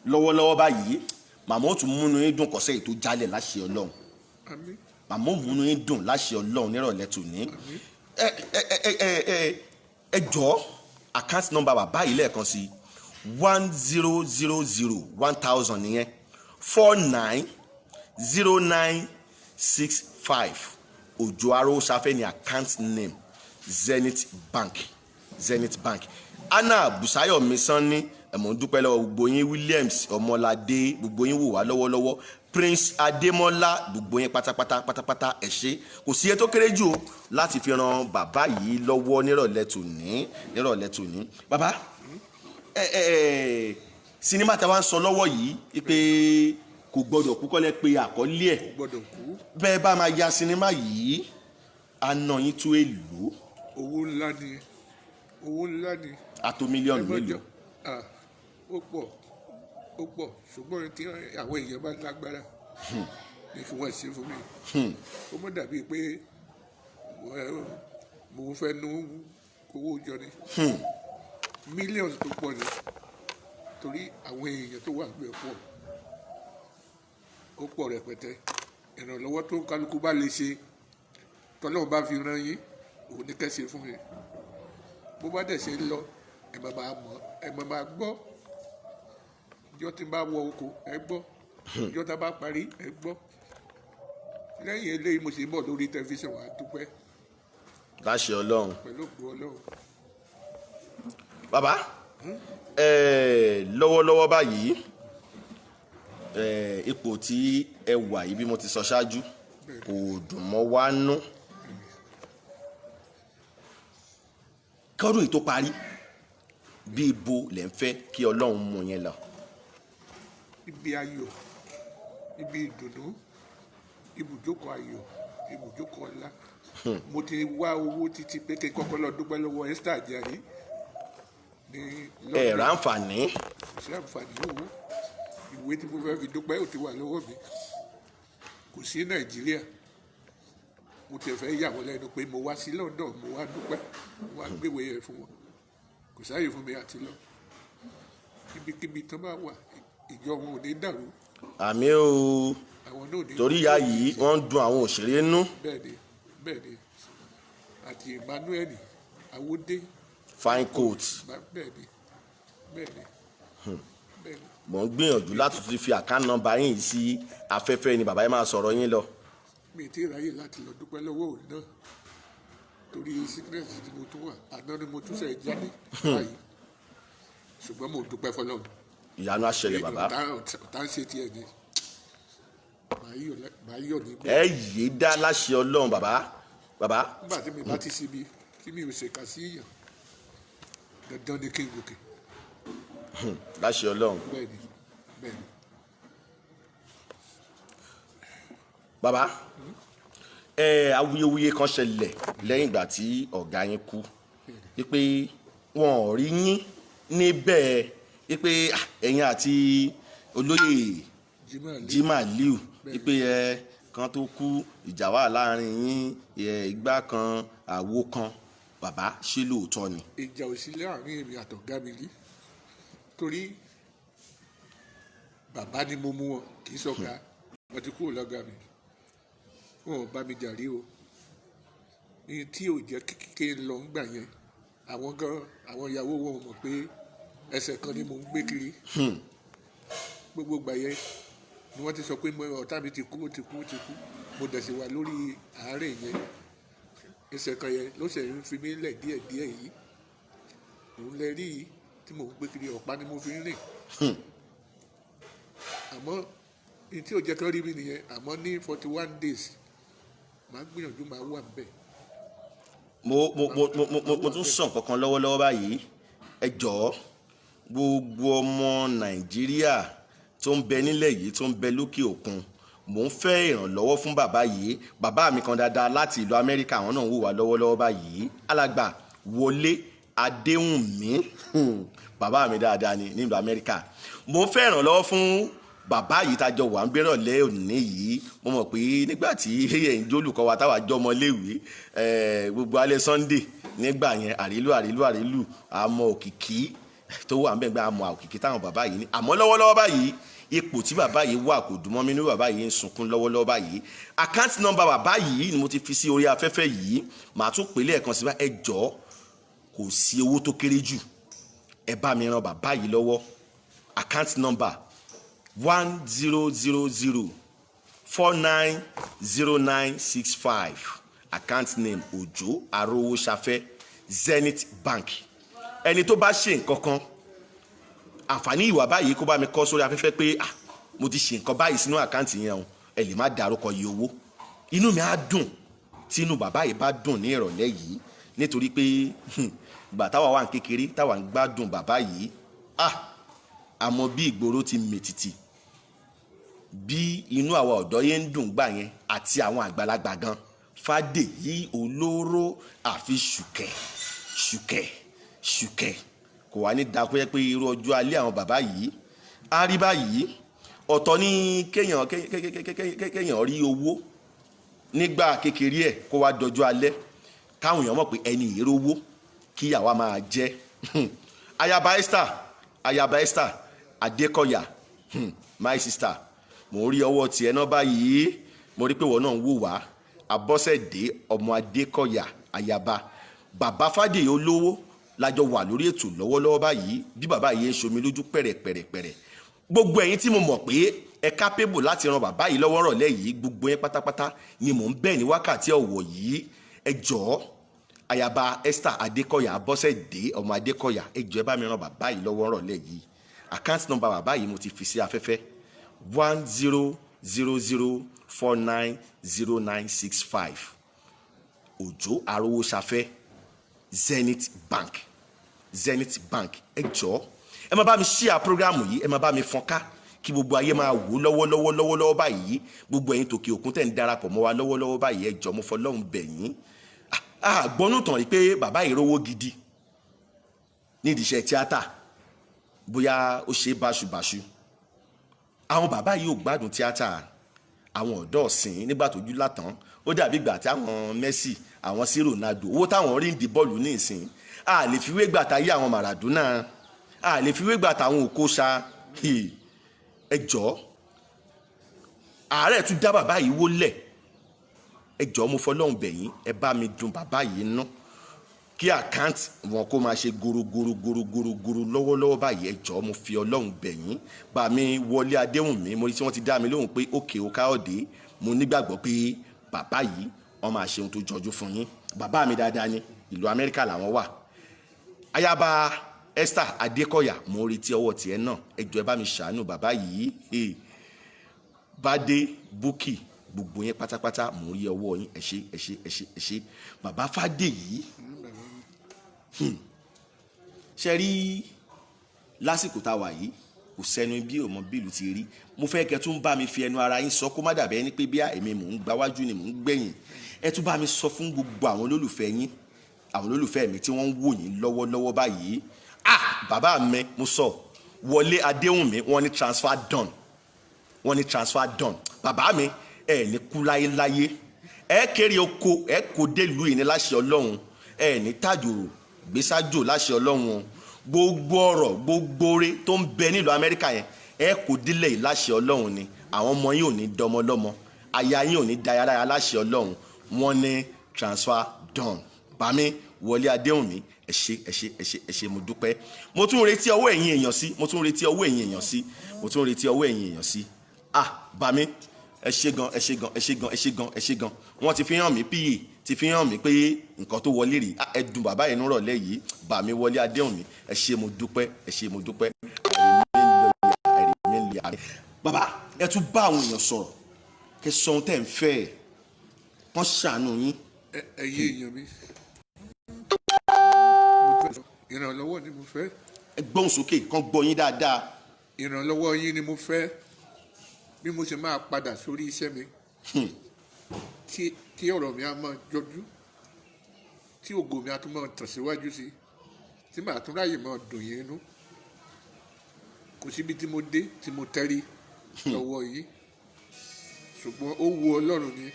lọ́wọ́lọ́wọ́ báyìí màmá ó tún múnú yín dùn kọ́sẹ́ ètò jálẹ̀ láṣẹ Ọlọ́run màmá ó múnú yín dùn láṣẹ Ọlọ́run nírọ̀lẹ́ tòní. ẹ jọ̀ọ́ account number bàbá yìí lẹ́ẹ̀kan sí 1000 nìyẹn 490965 Òjó Arósafẹ́ ni account name Zenith Bank. Anna Busayomi Sanni ẹ̀mọ́ dúpẹ́ lọ́wọ́ gbogbo yín Williams Ọmọládé gbogbo yín wò wá lọ́wọ́lọ́wọ́ Prince Adémọ́lá gbogbo yín pátápátá ẹ ṣé kò sí iye tó kéré jù láti fi ran bàbá yìí lọ́wọ́ nírọ̀lẹ́ tòní. Bàbá sinimá tí a wá ń sọ lọ́wọ́ yìí pé kò gbọ́dọ̀ kú kọ́lẹ́ pé àkọlé ẹ̀ bẹ́ẹ̀ bá máa ya sinimá yìí àna yín tó èlò. owó ńlá ni. àtò mílíọ̀nù mélòó. ó pọ̀ ṣùgbọ́n tí àwọn èèyàn bá lágbára ní kí wọ́n ṣe fún mi ó mọ̀ dàbí pé mo fẹ́ nu owó jọ ni mílíọ̀nù tó pọ̀ ni torí àwọn èèyàn tó wà gbé ó pọ̀ rẹpẹtẹ ìrànlọ́wọ́ tó kálukú bá lè ṣe tọ́lọ́run bá fi rán yín òun ní kẹ́sì fún mi bó bá dẹ̀ ṣe ń lọ ẹ máa gbọ́ ìjọ tí n bá wọ oko ẹ gbọ́ ìjọ tá a bá parí ẹ gbọ́ lẹ́yìn eléyìí mo sì ń bọ̀ lórí tẹlifíṣàn wa dúpẹ́. láṣẹ Ọlọ́run. pẹ̀lú ògbó Ọlọ́run. bàbá lọ́wọ́lọ́wọ́ báyìí ipò tí ẹ wà yìí bí mo ti sọ ṣáájú kò dùn mọ́ wá nú. kọ́dún yìí tó parí bí ibo lẹ́ ń fẹ́ kí Ọlọ́run mú yẹn lọ. ibi ayọ̀ ibi ìdùnnú ibùjókòó ayọ̀ ibùjókòó ọlá mo ti wá owó títí pé kí n kọ́kọ́ lọ dúpẹ́ lọ́wọ́ Esther Ajayi ní lọ́dún. ẹ̀rọ àǹfààní. ṣé àǹfààní owó ìwé tí mo fẹ́ fi dúpẹ́ ò ti wà lọ́wọ́ mi kò sí Nàìjíríà mo tẹ̀ fẹ́ yà wọ́n lẹ́nu pé mo wá sí London mo wá dúpẹ́ mo wá gbéwèé yẹn fún wọn kò sáàyè fún mi àti lọ ibikíbi tán bá wà ìjọ wọn ò ní dàrú. àmì o torí ìyá yìí wọ́n ń dun àwọn òṣèré nú. bẹ́ẹ̀ni àti Emmanuel Awódé fine coat. bẹ́ẹ̀ni. mo ń gbìyànjú láti tún fi àkáǹtì nọ́mbà yín sí afẹ́fẹ́ ni bàbá yín máa sọ̀rọ̀ yín lọ. mi ti ráyè láti lọ dúpẹ́ lọ́wọ́ òun náà torí síkírẹ́tì tí mo tún wà àná ni mo tún ṣe jáde báyìí ṣùgbọ́n mo dúpẹ́ fọlọ́run. ìyanu á ṣẹlẹ̀ bàbá. tá ń ṣe tiẹ̀ ni màá yọ̀ nígbà. ẹ yé dá láṣẹ Ọlọ́run bàbá. nígbà tí mi bá ti síbi tí mi ò ṣèkà sí èèyàn dandan ni kí n gòkè. láṣẹ Ọlọ́run. bẹ́ẹ̀ni. bàbá awuyewuye kan ṣẹlẹ̀ lẹ́yìn ìgbà tí ọ̀gá yín kú wípé wọn ò rí yín níbẹ̀ wípé ẹ̀yin àti olóyè Jimaliu wípé kan tó kú ìjà wà láàrin yín ìgbà kan àwo kan bàbá ṣé lóòótọ́ ni. ìjà ò sí láàrin èmi àtọ̀gá mi rí torí bàbá ni mo mú wọn kì í sọ̀gá wọn ti kúrò lọ́gá mi wọn ò bá mi jà rí o ní tí ò jẹ́ kékeré lọ ń gbà yẹn àwọn ìyàwó wọn mọ̀ pé ẹsẹ̀ kan ni mò ń gbé kiri gbogbo gbà yẹn ni wọ́n ti sọ pé ọ̀tá mi ti kú ó ti kú ó ti kú mo dẹ̀ sì wà lórí àárẹ̀ yẹn ẹsẹ̀ kan yẹn ló ṣe ń fi mí lẹ̀ díẹ̀díẹ̀ yìí òun lè rí yìí tí mò ń gbé kiri ọ̀pá ni mo fi ń rìn àmọ́ ní tí ò jẹ́ kí wọ́n rí mi nìyẹn àmọ́ ní 41 days màá gbìyànjú màá wà níbẹ̀. mo tún sàn kankan lọ́wọ́lọ́wọ́ báyìí ẹ jọ̀ọ́ gbogbo ọmọ Nàìjíríà tó ń bẹ nílẹ̀ yìí tó ń bẹ lókè òkun mò ń fẹ́ ìrànlọ́wọ́ fún bàbá yìí bàbá mi kan dáadáa láti ìlú Amẹ́ríkà àwọn náà ń wò wá lọ́wọ́lọ́wọ́ báyìí alàgbà Wọlé Adéwùnmí bàbá mi dáadáa ní nílùú Amẹ́ríkà mò ń fẹ́ ìrànlọ́wọ́ fún bàbá yìí tájọ wà ń gbérànlẹ́ òní yìí mo mọ̀ pé nígbà tí ẹ̀yin jólùkọ́ wa táwa jọ ọmọléèwé gbogbo alẹ́ Sunday nígbà yẹn àrílù àmọ́ òkìkí tó wà ń bẹ̀ gbé àmọ́ òkìkí táwọn bàbá yìí ní àmọ́ lọ́wọ́lọ́wọ́ báyìí ipò tí bàbá yìí wà kò dùn mọ́ mi ní bàbá yìí ń sunkún lọ́wọ́lọ́wọ́ báyìí àkáǹtì nọ́mbà bàbá yìí ni mo ti fi sí orí afẹ́fẹ́ yìí màá tún pè lẹ́ẹ̀kan sí bá ẹ jọ̀ọ́ kò sí owó tó kéré jù ẹ bá mi ran bàbá yìí lọ́wọ́ àkáǹtì nọ́mbà 1000490965 account name Òjó Arówóṣafẹ́ Zenith Bank ẹni tó bá ṣe nǹkan kan àǹfààní ìwà báyìí kó bá mi kọ sórí afẹ́fẹ́ pé mo ti ṣe nǹkan báyìí sínú àkáǹtì yẹn o ẹ lè má dárúkọ iye owó inú mi á dùn tí inú bàbá yìí bá dùn ní ìrọ̀lẹ́ yìí nítorí pé ìgbà táwa wà ní kékeré táwa ń gbádùn bàbá yìí àmọ́ bí ìgboro ti mètìtì bí inú àwa ọ̀dọ́ yẹn ń dùn gbà yẹn àti àwọn àgbàlagbà gan Fádèyí Olóró àfi ṣùkẹ́ kò wá ní dákú yẹ pé irú ọjọ́ alẹ́ àwọn bàbá yìí á rí báyìí ọ̀tọ̀ ní kéèyàn rí owó nígbà kékeré ẹ̀ kó wá dọjọ́ alẹ́ káwọn èèyàn mọ̀ pé ẹni ìrówó kíyàwó máa jẹ́ Ayaba Esther Adékọ̀yà my sister mo rí ọwọ́ tiẹ̀ náà báyìí mo rí pé wọ́n náà ń wò wá Abọ́sẹ̀dé ọmọ Adékọ̀yà Ayaba bàbá Fádèyí Olówó lájọ wà lórí ètò lọ́wọ́lọ́wọ́ báyìí bí bàbá yìí ń ṣomi lójú pẹ̀rẹ̀pẹ̀rẹ̀ gbogbo ẹ̀yin tí mo mọ̀ pé ẹ kápébù láti ran bàbá yìí lọ́wọ́ rọ̀lẹ́ yìí gbogbo yẹn pátápátá ni mò ń bẹ̀ ní wákàtí ọ̀wọ̀ yìí ẹ jọ̀ọ́ Ayaba Esther Adékọ̀yà Abọ́sẹ̀dé ọmọ Adékọ̀yà ẹ jọ̀ọ́ ẹ bá mi ran bàbá yìí lọ́wọ́ rọ̀lẹ́ yìí àkáǹtì nọ́mbà bàbá yìí mo ti fi sí afẹ́fẹ́ 1000490965 Òjó Arówóṣafẹ́ Zenith Bank ẹ jọ̀ọ́ ẹ máa bá mi ṣíà prógrámù yìí ẹ máa bá mi fọ́nká kí gbogbo ayé máa wò lọ́wọ́lọ́wọ́ báyìí gbogbo ẹ̀yin tòkè òkun tẹ̀ ń darapọ̀ mọ́ wa lọ́wọ́lọ́wọ́ báyìí ẹ jọ̀ọ́ mo fọlọ́run bẹ̀ yín àgbọ́nú tàn rí pé bàbá yìí rówó gidi nídìí iṣẹ́ tíátà bóyá ó ṣe báṣubàṣu àwọn bàbá yìí ò gbádùn tíátà àwọn ọ̀dọ́ ọ̀sìn nígbà tójú látàn ó dàbí ìgbà tí àwọn Messi àwọn sí Ronaldo owó táwọn rí ń di bọ́ọ̀lù ní ìsìn a lè fi wé gbà táyé àwọn Maradona a lè fi wé gbà táwọn Okocha ẹ jọ̀ọ́ ààrẹ tún dá bàbá yìí wólẹ̀ ẹ jọ̀ọ́ mo fọlọ́run bẹ̀ yín ẹ bá mi dùn bàbá yìí ná kí àkáǹtì wọn kó máa ṣe gorogoro lọ́wọ́lọ́wọ́ báyìí ẹ jọ̀ọ́ mo fi Ọlọ́run bẹ̀ yín bá mi Wọlé Adéwùnmí mo rí tí wọ́n ti dá mi lóhùn pé òkè ó káyọ̀dé mo nígbàgbọ́ pé bàbá yìí wọ́n máa ṣe ohun tó jọjú fún yín bàbá mi dáadáa ní ìlú Amẹ́ríkà làwọn wà Ayaba Esther Adékọ̀yà mo retí ọwọ́ tiẹ̀ náà ẹ jọ̀ọ́ ẹ bá mi ṣàánú bàbá yìí Bádé Búkì gbogbo yẹn pátápátá mo rí ọwọ́ yín ẹ ṣé bàbá Fádèyí ṣe rí lásìkò tá a wà yìí kò sẹ́nu bí òmò bílù ti rí mo fẹ́ kẹ́ tún bá mi fi ẹnu ara yín sọ kó má dàbẹ́ ní pé bí èmi mò ń gbáwájú ni mò ń gbẹ̀yìn ẹ tún bá mi sọ fún gbogbo àwọn olólùfẹ́ yín àwọn olólùfẹ́ mi tí wọ́n ń wò yín lọ́wọ́lọ́wọ́ báyìí bàbá mi mo sọ Wọlé Adéwùnmí wọ́n ní transfer done bàbá mi ẹ ní kú láyéláyé ẹ kéré oko ẹ kò dé ìlú yìí ní láṣẹ Ọlọ́run ẹ ní tàjòrò gbèsàjò láṣẹ Ọlọ́run gbogbo ọ̀rọ̀ gbogbo oore tó ń bẹ nílùú Amẹ́ríkà yẹn ẹ kò délẹ̀ yìí láṣẹ Ọlọ́run ni àwọn ọmọ yín ò ní dọmọ lọ́mọ aya yín ò ní dayáráyá láṣẹ Ọlọ́run wọ́n ní transfer done bàmí Wọlé Adéwùnmí ẹ ṣé mo dúpẹ́ mo tún retí ọwọ́ ẹ̀yin èèyàn sí bàmí ẹ ṣé gan ẹ ṣé gan ẹ ṣé gan ẹ ṣé gan ẹ ṣé gan wọ́n ti fi hàn mí píye ti fi hàn mí pé nǹkan tó wọlé rèé ẹ dùn bàbá yẹn nírọ̀lẹ́ yìí bàmí Wọlé Adéhùnmí ẹ ṣé mo dúpẹ́ ẹ ṣé mo dúpẹ́ bàbá ẹ tún bá àwọn èèyàn sọ̀rọ̀ kẹ sọ ohun tẹ́ ń fẹ́ kán ṣàánú yín. ẹyẹ èèyàn mi ìrànlọ́wọ́ ni mo fẹ́. ẹ gbóhùn sókè kán gbọ́ yín dáadáa. ìrànlọ́wọ́ yín ni mo fẹ́ bí mo ṣe máa padà sórí iṣẹ́ mi tí ọ̀rọ̀ mi á máa jọjú tí ògo mi á tún máa tàn síwájú sí tí màá tún ráyè máa dùn yín inú kò síbi tí mo dé tí mo tẹ́rí lọ́wọ́ yìí ṣùgbọ́n ó wu Ọlọ́run ni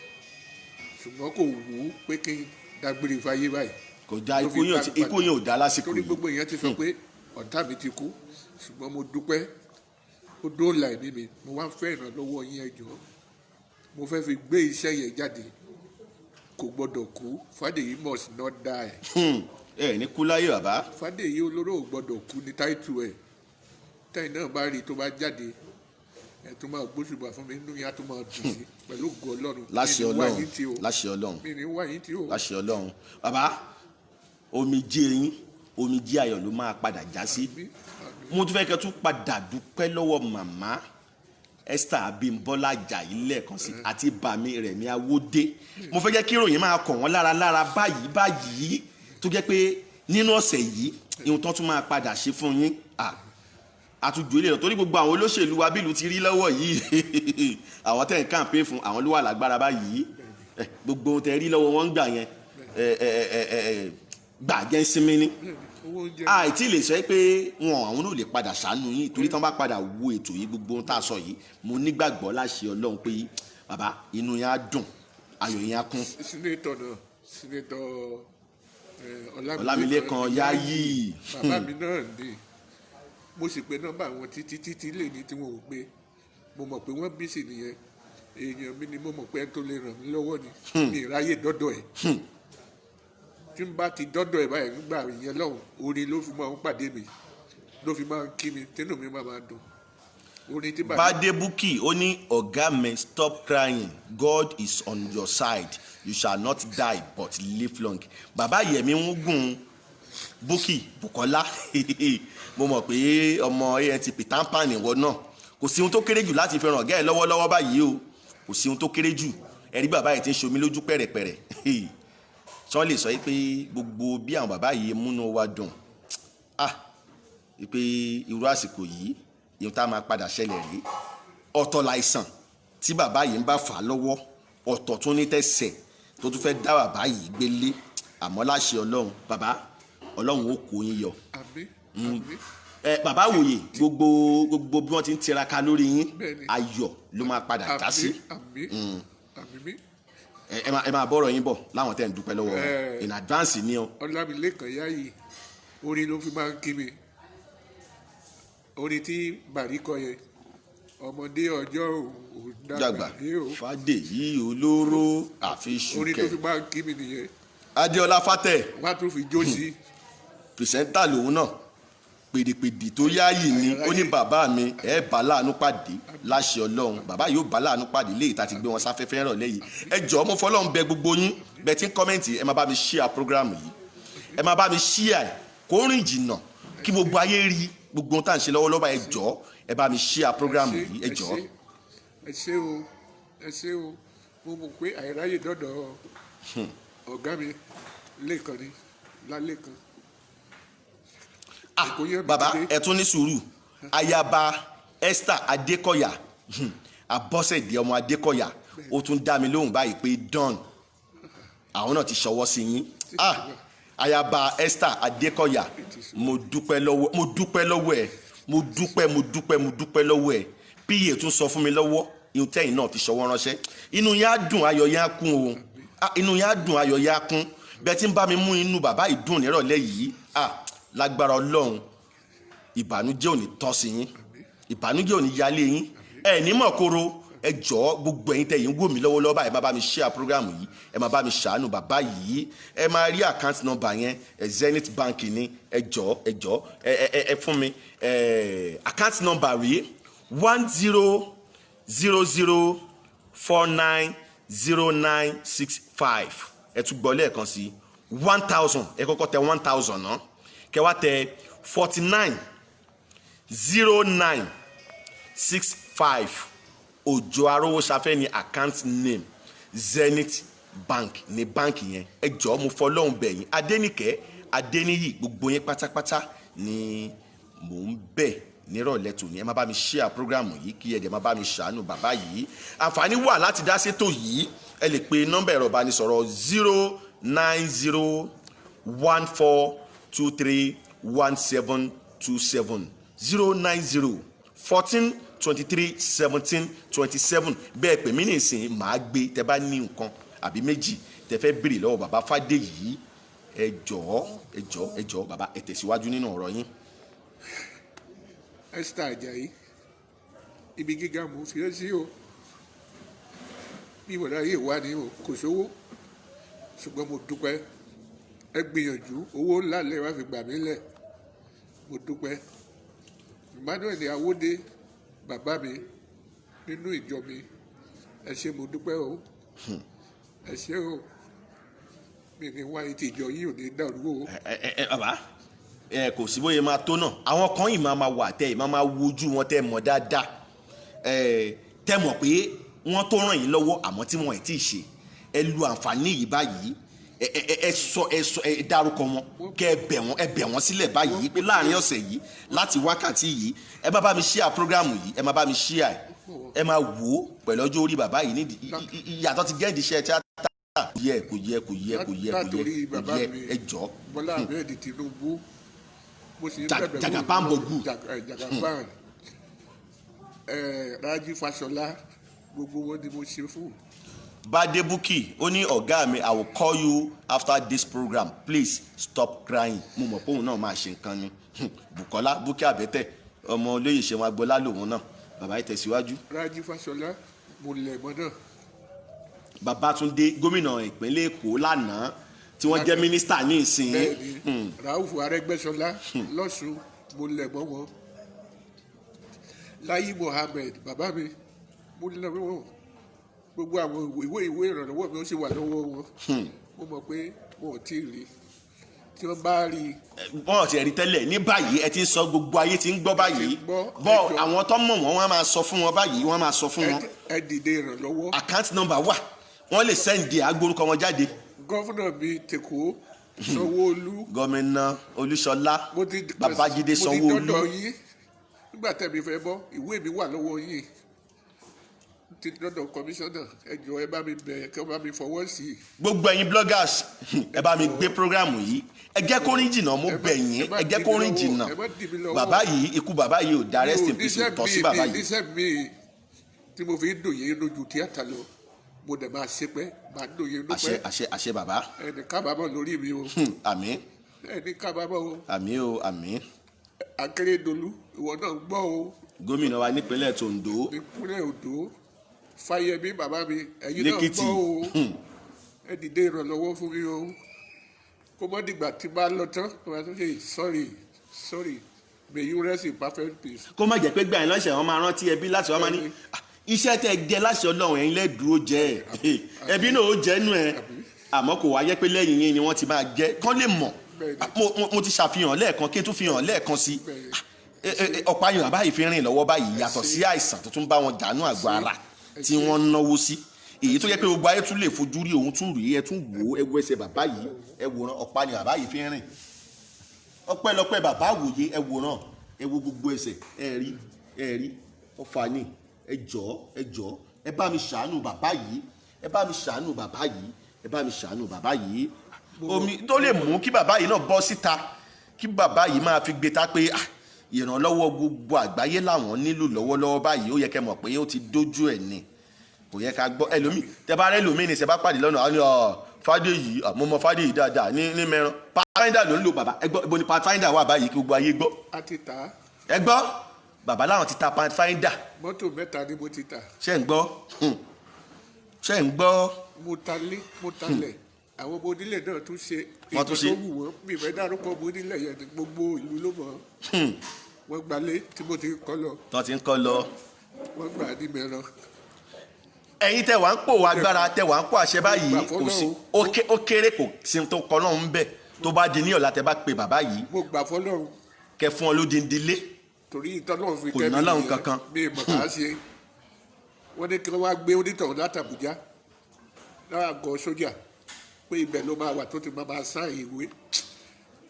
ṣùgbọ́n kò wù ú pé kí n dágbére fáyé báyìí. kò dá ikú yẹn ò dá lásìkò yìí. torí gbogbo èèyàn ti sọ pé ọ̀tá mi ti kú ṣùgbọ́n mo dúpẹ́ ó dóòlà ẹ̀mí mi mo wá fẹ́ ìrànlọ́wọ́ yín ẹ jọ̀ọ́ mo fẹ́ fi gbé iṣẹ́ yẹn jáde kò gbọ́dọ̀ kú Fádèyí must not die. ẹ ní kú láyé bàbá. Fádèyí olóró ò gbọ́dọ̀ kú ní táìtù ẹ̀ táì náà bá rí i tó bá jáde ẹ tó máa gbóṣùbà fún mi nínú yẹn á tó máa dùn sí pẹ̀lú ògo Ọlọ́run. láṣẹ Ọlọ́run láṣẹ Ọlọ́run mi ní wáyé tí o. láṣẹ Ọlọ́run bàbá omijé yín omijé ayọ̀ ló máa padà já sí. mo tún fẹ́ kẹ́ tún padà dúpẹ́ lọ́wọ́ màmá Esther Abímbọ́lá Àjàyí lẹ́ẹ̀kan sí àti bàmí Rẹ̀mí Awódé. mo fẹ́ jẹ́ kí ìròyìn máa kàn wọ́n lára báyìí tó jẹ́ pé nínú ọ̀sẹ̀ yìí ihun tó tún máa padà ṣe fún yín àtújò ilé rẹ̀ torí gbogbo àwọn olóṣèlú wa bílù ti rí lọ́wọ́ yìí àwọn tẹ̀ ń kàǹpé fún àwọn ló wà lágbára báyìí gbogbo ohun tẹ̀ rí lọ́wọ́ wọn ń gbà yẹn gbàgẹ́ sinmi ní àìtí lè sọ pé àwọn náà lè padà ṣàánú yín torí tán bá padà wo ètò yìí gbogbo ohun tá a sọ yìí mo nígbàgbọ́ láṣẹ Ọlọ́run pé bàbá inú yẹn á dùn ayọ̀ yẹn á kún. sínétọ̀ Ọlámilékan Yáyì. bàbá mi náà dé mo sì pe nọ́mbà wọn títí lè ní tí wọn ò gbé mo mọ̀ pé wọ́n bí sí nìyẹn èèyàn mi ni mo mọ̀ pé ẹni tó lè ràn mí lọ́wọ́ ni mi ìráyè dọ́dọ̀ ẹ̀ tí n bá ti dọ́dọ̀ ẹ̀ báyìí nígbà ìyẹn lọ́hùn orin ló fi máa ń pàdé mi ló fi máa ń kí mi tínú mi máa dùn orin tí bàbá. Bádé Búkì ó ní ọ̀gá mi stop crying God is on your side you shall not die but live long. bàbá Yẹmí ń gùn Búkì Bùkọ́lá mo mọ̀ pé ọmọ ANTP tampan ìwọ náà kò sí ohun tó kéré jù láti fi ràn ọ̀gá ẹ̀ lọ́wọ́lọ́wọ́ báyìí o kò sí ohun tó kéré jù ẹ̀rí bàbá yìí ti ń ṣomi lójú pẹ̀rẹ̀pẹ̀rẹ̀ sọ lè sọ pé gbogbo bí àwọn bàbá yìí múnú wa dùn pé irú àsìkò yìí ìhun tá a máa padà ṣẹlẹ̀ rí ọ̀tọ̀ láìsàn tí bàbá yìí ń bá fà á lọ́wọ́ ọ̀tọ̀ tún ní tẹ̀sẹ̀ tó tún fẹ́ dá bàbá yìí gbélé àmọ́ láṣẹ Ọlọ́run bàbá Ọlọ́run ó kó yín yọ. bàbá wòye gbogbo bí wọ́n ti ń tiraka lórí yín ayọ̀ ló máa padà já sí. ẹ máa bọ́rọ̀ yín bọ̀ láwọn tẹ̀ ń dúpẹ́ lọ́wọ́ in advance ni o. Ọlámilékan Yáyì orin ló fi máa ń kí mi orin tí Bàrí kọ yẹn ọmọdé ọjọ́ òun dàgbà Fádèyí olóró àfiṣùkẹ́ orin tó fi máa ń kí mi nìyẹn. Adéọlá Fátẹ̀ wọ́n á tún fi jó sí. pìrìsẹ́ńtà lòun náà pèdèpèdè tó Yáyì ni ó ní bàbá mi ẹ bá láàánú pàdé láṣẹ Ọlọ́run bàbá yóò bá láàánú pàdé léyìí tá a ti gbé wọn sáfẹ́fẹ́ rọ̀ lẹ́yìn ẹ jọ̀ọ́ mo fọlọ́run bẹ gbogbo yín bẹ tí ń kọ́mẹ́ǹtì ẹ máa bá mi share program yìí ẹ máa bá mi share kó rìn jìnnà kí gbogbo ayé rí gbogbo ohun tá à ń ṣe lọ́wọ́lọ́wọ́ ẹ jọ̀ọ́ ẹ bá mi share program yìí ẹ jọ̀ọ́. ẹ ṣé o mo mọ̀ pé àìráyè dọ́dọ̀ ọ̀gá mi lẹ́ẹ̀kan ni lálẹ́kan. bàbá ẹ tún ní sùúrù ayaba Esther Adékọ̀yà Abọ́sẹ̀dé ọmọ Adékọ̀yà ó tún dá mi lóhùn báyìí pé don àwọn náà ti ṣọwọ́ sí yín ayaba Esther Adékọ̀yà mo dúpẹ́ lọ́wọ́ ẹ mo dúpẹ́ lọ́wọ́ ẹ píye tún sọ fún mi lọ́wọ́ ihun tẹ́yìn náà fi ṣọwọ́ ránṣẹ́ inú yẹn á dùn ayọ̀ yẹn á kún o inú yẹn á dùn ayọ̀ yẹn á kún bẹ́ẹ̀ tí ń bá mi mú inú bàbá ìdùn nírọ̀lẹ́ yìí lágbára Ọlọ́run ìbànújẹ́ ò ní tọ́ sí yín ìbànújẹ́ ò ní yálé yín ẹ ní mọ̀ kóró ẹ jọ̀ọ́ gbogbo ẹ̀yin tẹ̀yin wò mí lọ́wọ́lọ́wọ́ báyìí ẹ máa bá mi share program yìí ẹ máa bá mi ṣàánú bàbá yìí ẹ máa rí account number yẹn Zenith Bank ní ẹ jọ̀ọ́ ẹ fún mi account number rí 00490965 ẹ tún gbọ́ lẹ́ẹ̀kan sí 1000 ẹ kọ́kọ́ tẹ 1000 náà kẹwàá tẹ 490965 Òjó Arówóṣafẹ́ ni account name, Zenith Bank ní báǹkì yẹn. ẹ jọ̀ọ́ mo fọlọ́hún bẹ̀yìn, Adéníkẹ́ Adéníyì gbogbo yín pátápátá ni mò ń bẹ̀ nírọ̀lẹ́ tòní. ẹ má bá mi share program yìí kí ẹ dẹ̀ má bá mi ṣàánú bàbá yìí. àǹfààní wà láti dá sétò yìí. ẹ lè pe nọ́mbà ẹ̀rọ ìbánisọ̀rọ̀ 09014231727 09014231727. bẹ́ẹ̀ pè mí nìsín màá gbé tẹ́ bá ní nǹkan àbí méjì tẹ́ fẹ́ béèrè lọ́wọ́ bàbá Fádèyí. ẹ jọ̀ọ́ bàbá ẹ tẹ̀síwájú nínú ọ̀rọ̀ yín. Esther Ajayi, ibi gíga mo fi ẹ́ sí o, bí ìwọ̀n ayé wà ní o kò sówó ṣùgbọ́n mo dúpẹ́, ẹ gbìyànjú, owó ńlá lẹ́ wá fi gbà mí lẹ̀, mo dúpẹ́. Emmanuel Awódé bàbá mi nínú ìjọ mi, ẹ ṣé mo dúpẹ́ o, ẹ ṣé o, mi ní wáyé tí ìjọ yìí ò ní dàrú o. Bàbá kò sí bóyá máa tó náà, àwọn kan yìí máa wà tẹ́ ẹ̀ máa wojú wọn tẹ́ mọ̀ dáadáa, tẹ́ mọ̀ pé wọ́n tó ràn yín lọ́wọ́ àmọ́ tí wọ́n ẹ̀ tí ì ṣe. ẹ lu àǹfààní yìí báyìí, ẹ dárúkọ wọn kẹ́ ẹ bẹ̀ wọ́n sílẹ̀ báyìí pé láàrin ọ̀sẹ̀ yìí láti wákàtí yìí ẹ má bá mi share program yìí, ẹ má bá mi share ẹ máa wò ó pẹ̀lú ọjọ́ orí bàbá yìí nídìí ìyàtọ̀ ti gẹ́ǹdì iṣẹ́ tíátà. kò yẹ ẹ jọ̀ọ́. Bọ́lá Ahmed Tinubu bó ṣe ń bẹ̀bẹ̀ Jagabanbogu Jagaban Rájí Fáṣọlá gbogbo wọn ni mo ṣe fún. Bade Bukky ó ní ọ̀gá mi, I will call you after this program, please stop crying. mo mọ̀ pé òun náà máa ṣe nǹkan ni. Bukola Bukky Àbẹ́tẹ̀ ọmọ olóyè Ṣeun Agbọ́lá lòun náà. bàbá yìí tẹ̀síwájú. Rájí Fáṣọlá mo lẹ̀ mọ́ náà. Babátúndé gómìnà ìpínlẹ̀ Èkó lánàá tí wọ́n jẹ́ mínísítà ní ìsìn. bẹ́ẹ̀ni Ràúfù Arẹ́gbẹ́ṣọlá lọ́sùn mo lẹ̀ mọ́ wọn. Láyí Mohammed bàbá mi mo lẹ̀ mọ́ wọn. gbogbo àwọn ìwé ìrànlọ́wọ́ mi ó sì wà lọ́wọ́ wọn. mo mọ̀ pé wọn ò tí ì rí, tí wọ́n bá rí i. wọ́n ò tiẹ̀ rí tẹ́lẹ̀, ní báyìí ẹ ti ń sọ, gbogbo ayé ti ń gbọ́ báyìí. bọ́ àwọn tó mọ̀ wọ́n á máa sọ fún wọn báyìí, wọ́n á máa sọ fún wọn. ẹ dìde ìrànlọ́wọ́. account number wà, wọ́n lè sẹ́ǹdì agbórúkọ wọn jáde. gọ́fúnà mi tèkó Sanwó-Olú. gómìnà Olúṣọlá Babájídé Sanwó-Olú. mo ti dọ́dọ̀ yín nígbà tẹ̀mí fẹ́ bọ́, ìwé mi wà lọ́wọ́ yín. ti dọ́dọ̀ kọmíṣánná, ẹ jọ̀ọ́ ẹ bá mi bẹ̀ kí wọ́n bá mi fọwọ́ sí i. gbogbo ẹ̀yin bloggers ẹ bá mi gbé programu yìí, ẹ jẹ́ kó rìn jìnnà, mo bẹ̀ yín, ẹ jẹ́ kó rìn jìnnà. bàbá yìí, ikú bàbá yìí ò dá rest in peace ò tọ́ sí bàbá yìí. iṣẹ́ mi tí mo fi ń dùn yín lójú tíátà lọ, mo dẹ̀ máa ṣe pé máa dùn yín lópẹ́. àṣẹ bàbá. ẹni kábàámọ̀ lórí mi o. àmín. ẹni kábàámọ̀ o. àmín o àmín. Akérédolú ìwọ náà gbọ́ o. gómìnà wa nípínlẹ̀ Oǹdó. nípínlẹ̀ Oǹdó. Fáyẹmí bàbá mi ẹ̀yin náà gbọ́ o. ẹ dìde ìrànlọ́wọ́ fún mi o. kó mọ́ dìgbà tí bá lọ tán wọ́n á ṣe sorry may you rest in perfect peace. kó má jẹ́ pé gbà yín lọ́sẹ̀ wọn máa rántí ẹbí láti wọ́n máa ní iṣẹ́ tẹ́ jẹ́ láṣẹ Ọlọ́run ẹ̀yin lẹ́dúró jẹ́ ẹbí náà ó jẹ́ nù ẹ̀, àmọ́ kò wáyé pé lẹ́yìn yín ni wọ́n ti máa jẹ́ kán lè mọ̀. mo ti ṣàfihàn lẹ́ẹ̀kan kí n tún fi hàn lẹ́ẹ̀kan sí ọ̀pá yìí bàbá yìí fi rìn lọ́wọ́ báyìí yàtọ̀ sí àìsàn tó tún bá wọn dànù àgọ́ ara tí wọ́n ń náwó sí, èyí tó yẹ pé gbogbo ayé tún lè fojú rí, òun tún rí, ẹ tún wò ó, ẹ wo ẹsẹ̀ bàbá yìí, ẹ wòran ọ̀pá ni bàbá yìí fi rìn. ọpẹ́lọpẹ́ bàbá wòye, ẹ wòran, ẹ wo gbogbo ẹsẹ̀, ẹ rí ọfà ni. ẹ jọ̀ọ́ ẹ bá mi ṣàánú bàbá yìí, ẹ bá mi ṣàánú bàbá yìí, ẹ bá mi ṣàánú bàbá yìí. omi tó lè mú kí bàbá yìí náà bọ́ síta, kí bàbá yìí máa fi gbé ta pé ìrànlọ́wọ́ gbogbo àgbáyé làwọn nílò lọ́wọ́lọ́wọ́ báyìí. ó yẹ kẹ́ mọ̀ pé ó ti dójú ẹ̀ ni, kò yẹ ká gbọ́ ẹlòmíì. tẹ bá rẹ lòmíì ni ṣe bá pàdé lọ́nà àwọn Fádèyí, mo mọ Fádèyí dáadáa ní mẹ́ran. Pathfinder ló ń lò bàbá, ẹ gbọ́ ibo ni Pathfinder wà báyìí kí gbogbo ayé gbọ́. a ti tà á. ẹ gbọ́ bàbá láwọn ti ta Pathfinder. mọ́tò 3 ni mo ti tà. ṣé ń gbọ́ mo talẹ̀ àwọn ọmọ onílẹ̀ náà tún ṣe wọ́n tún ṣe tó wù wọ́n, mi ìfẹ́ dárúkọ ọmọ onílẹ̀ yẹn gbogbo ìlú ló mọ̀. wọ́n gbalé tí mo ti kọ́ lọ. tán ti ń kọ́ lọ. wọ́n gbà ní mẹ́rán. ẹ̀yin tẹ́ wà ń pò agbára tẹ́ wà ń pò àṣẹ báyìí kò sí ó kéré kò sí tó kọ́ náà ń bẹ̀ tó bá di ní ọ̀la tẹ́ bá pe bàbá yìí. mo gbà fọlọ́run. kẹ fún ọ lódindi lé. torí ìtọ́lọ́run fi kò ná láwọn kankan. bí mo kà á ṣe wọ́n ní kí wọ́n wá gbé onítọ̀hún láti Àbújá láàgọ́ sójà pé ibẹ̀ ló máa wà tó ti máa sáà ìwé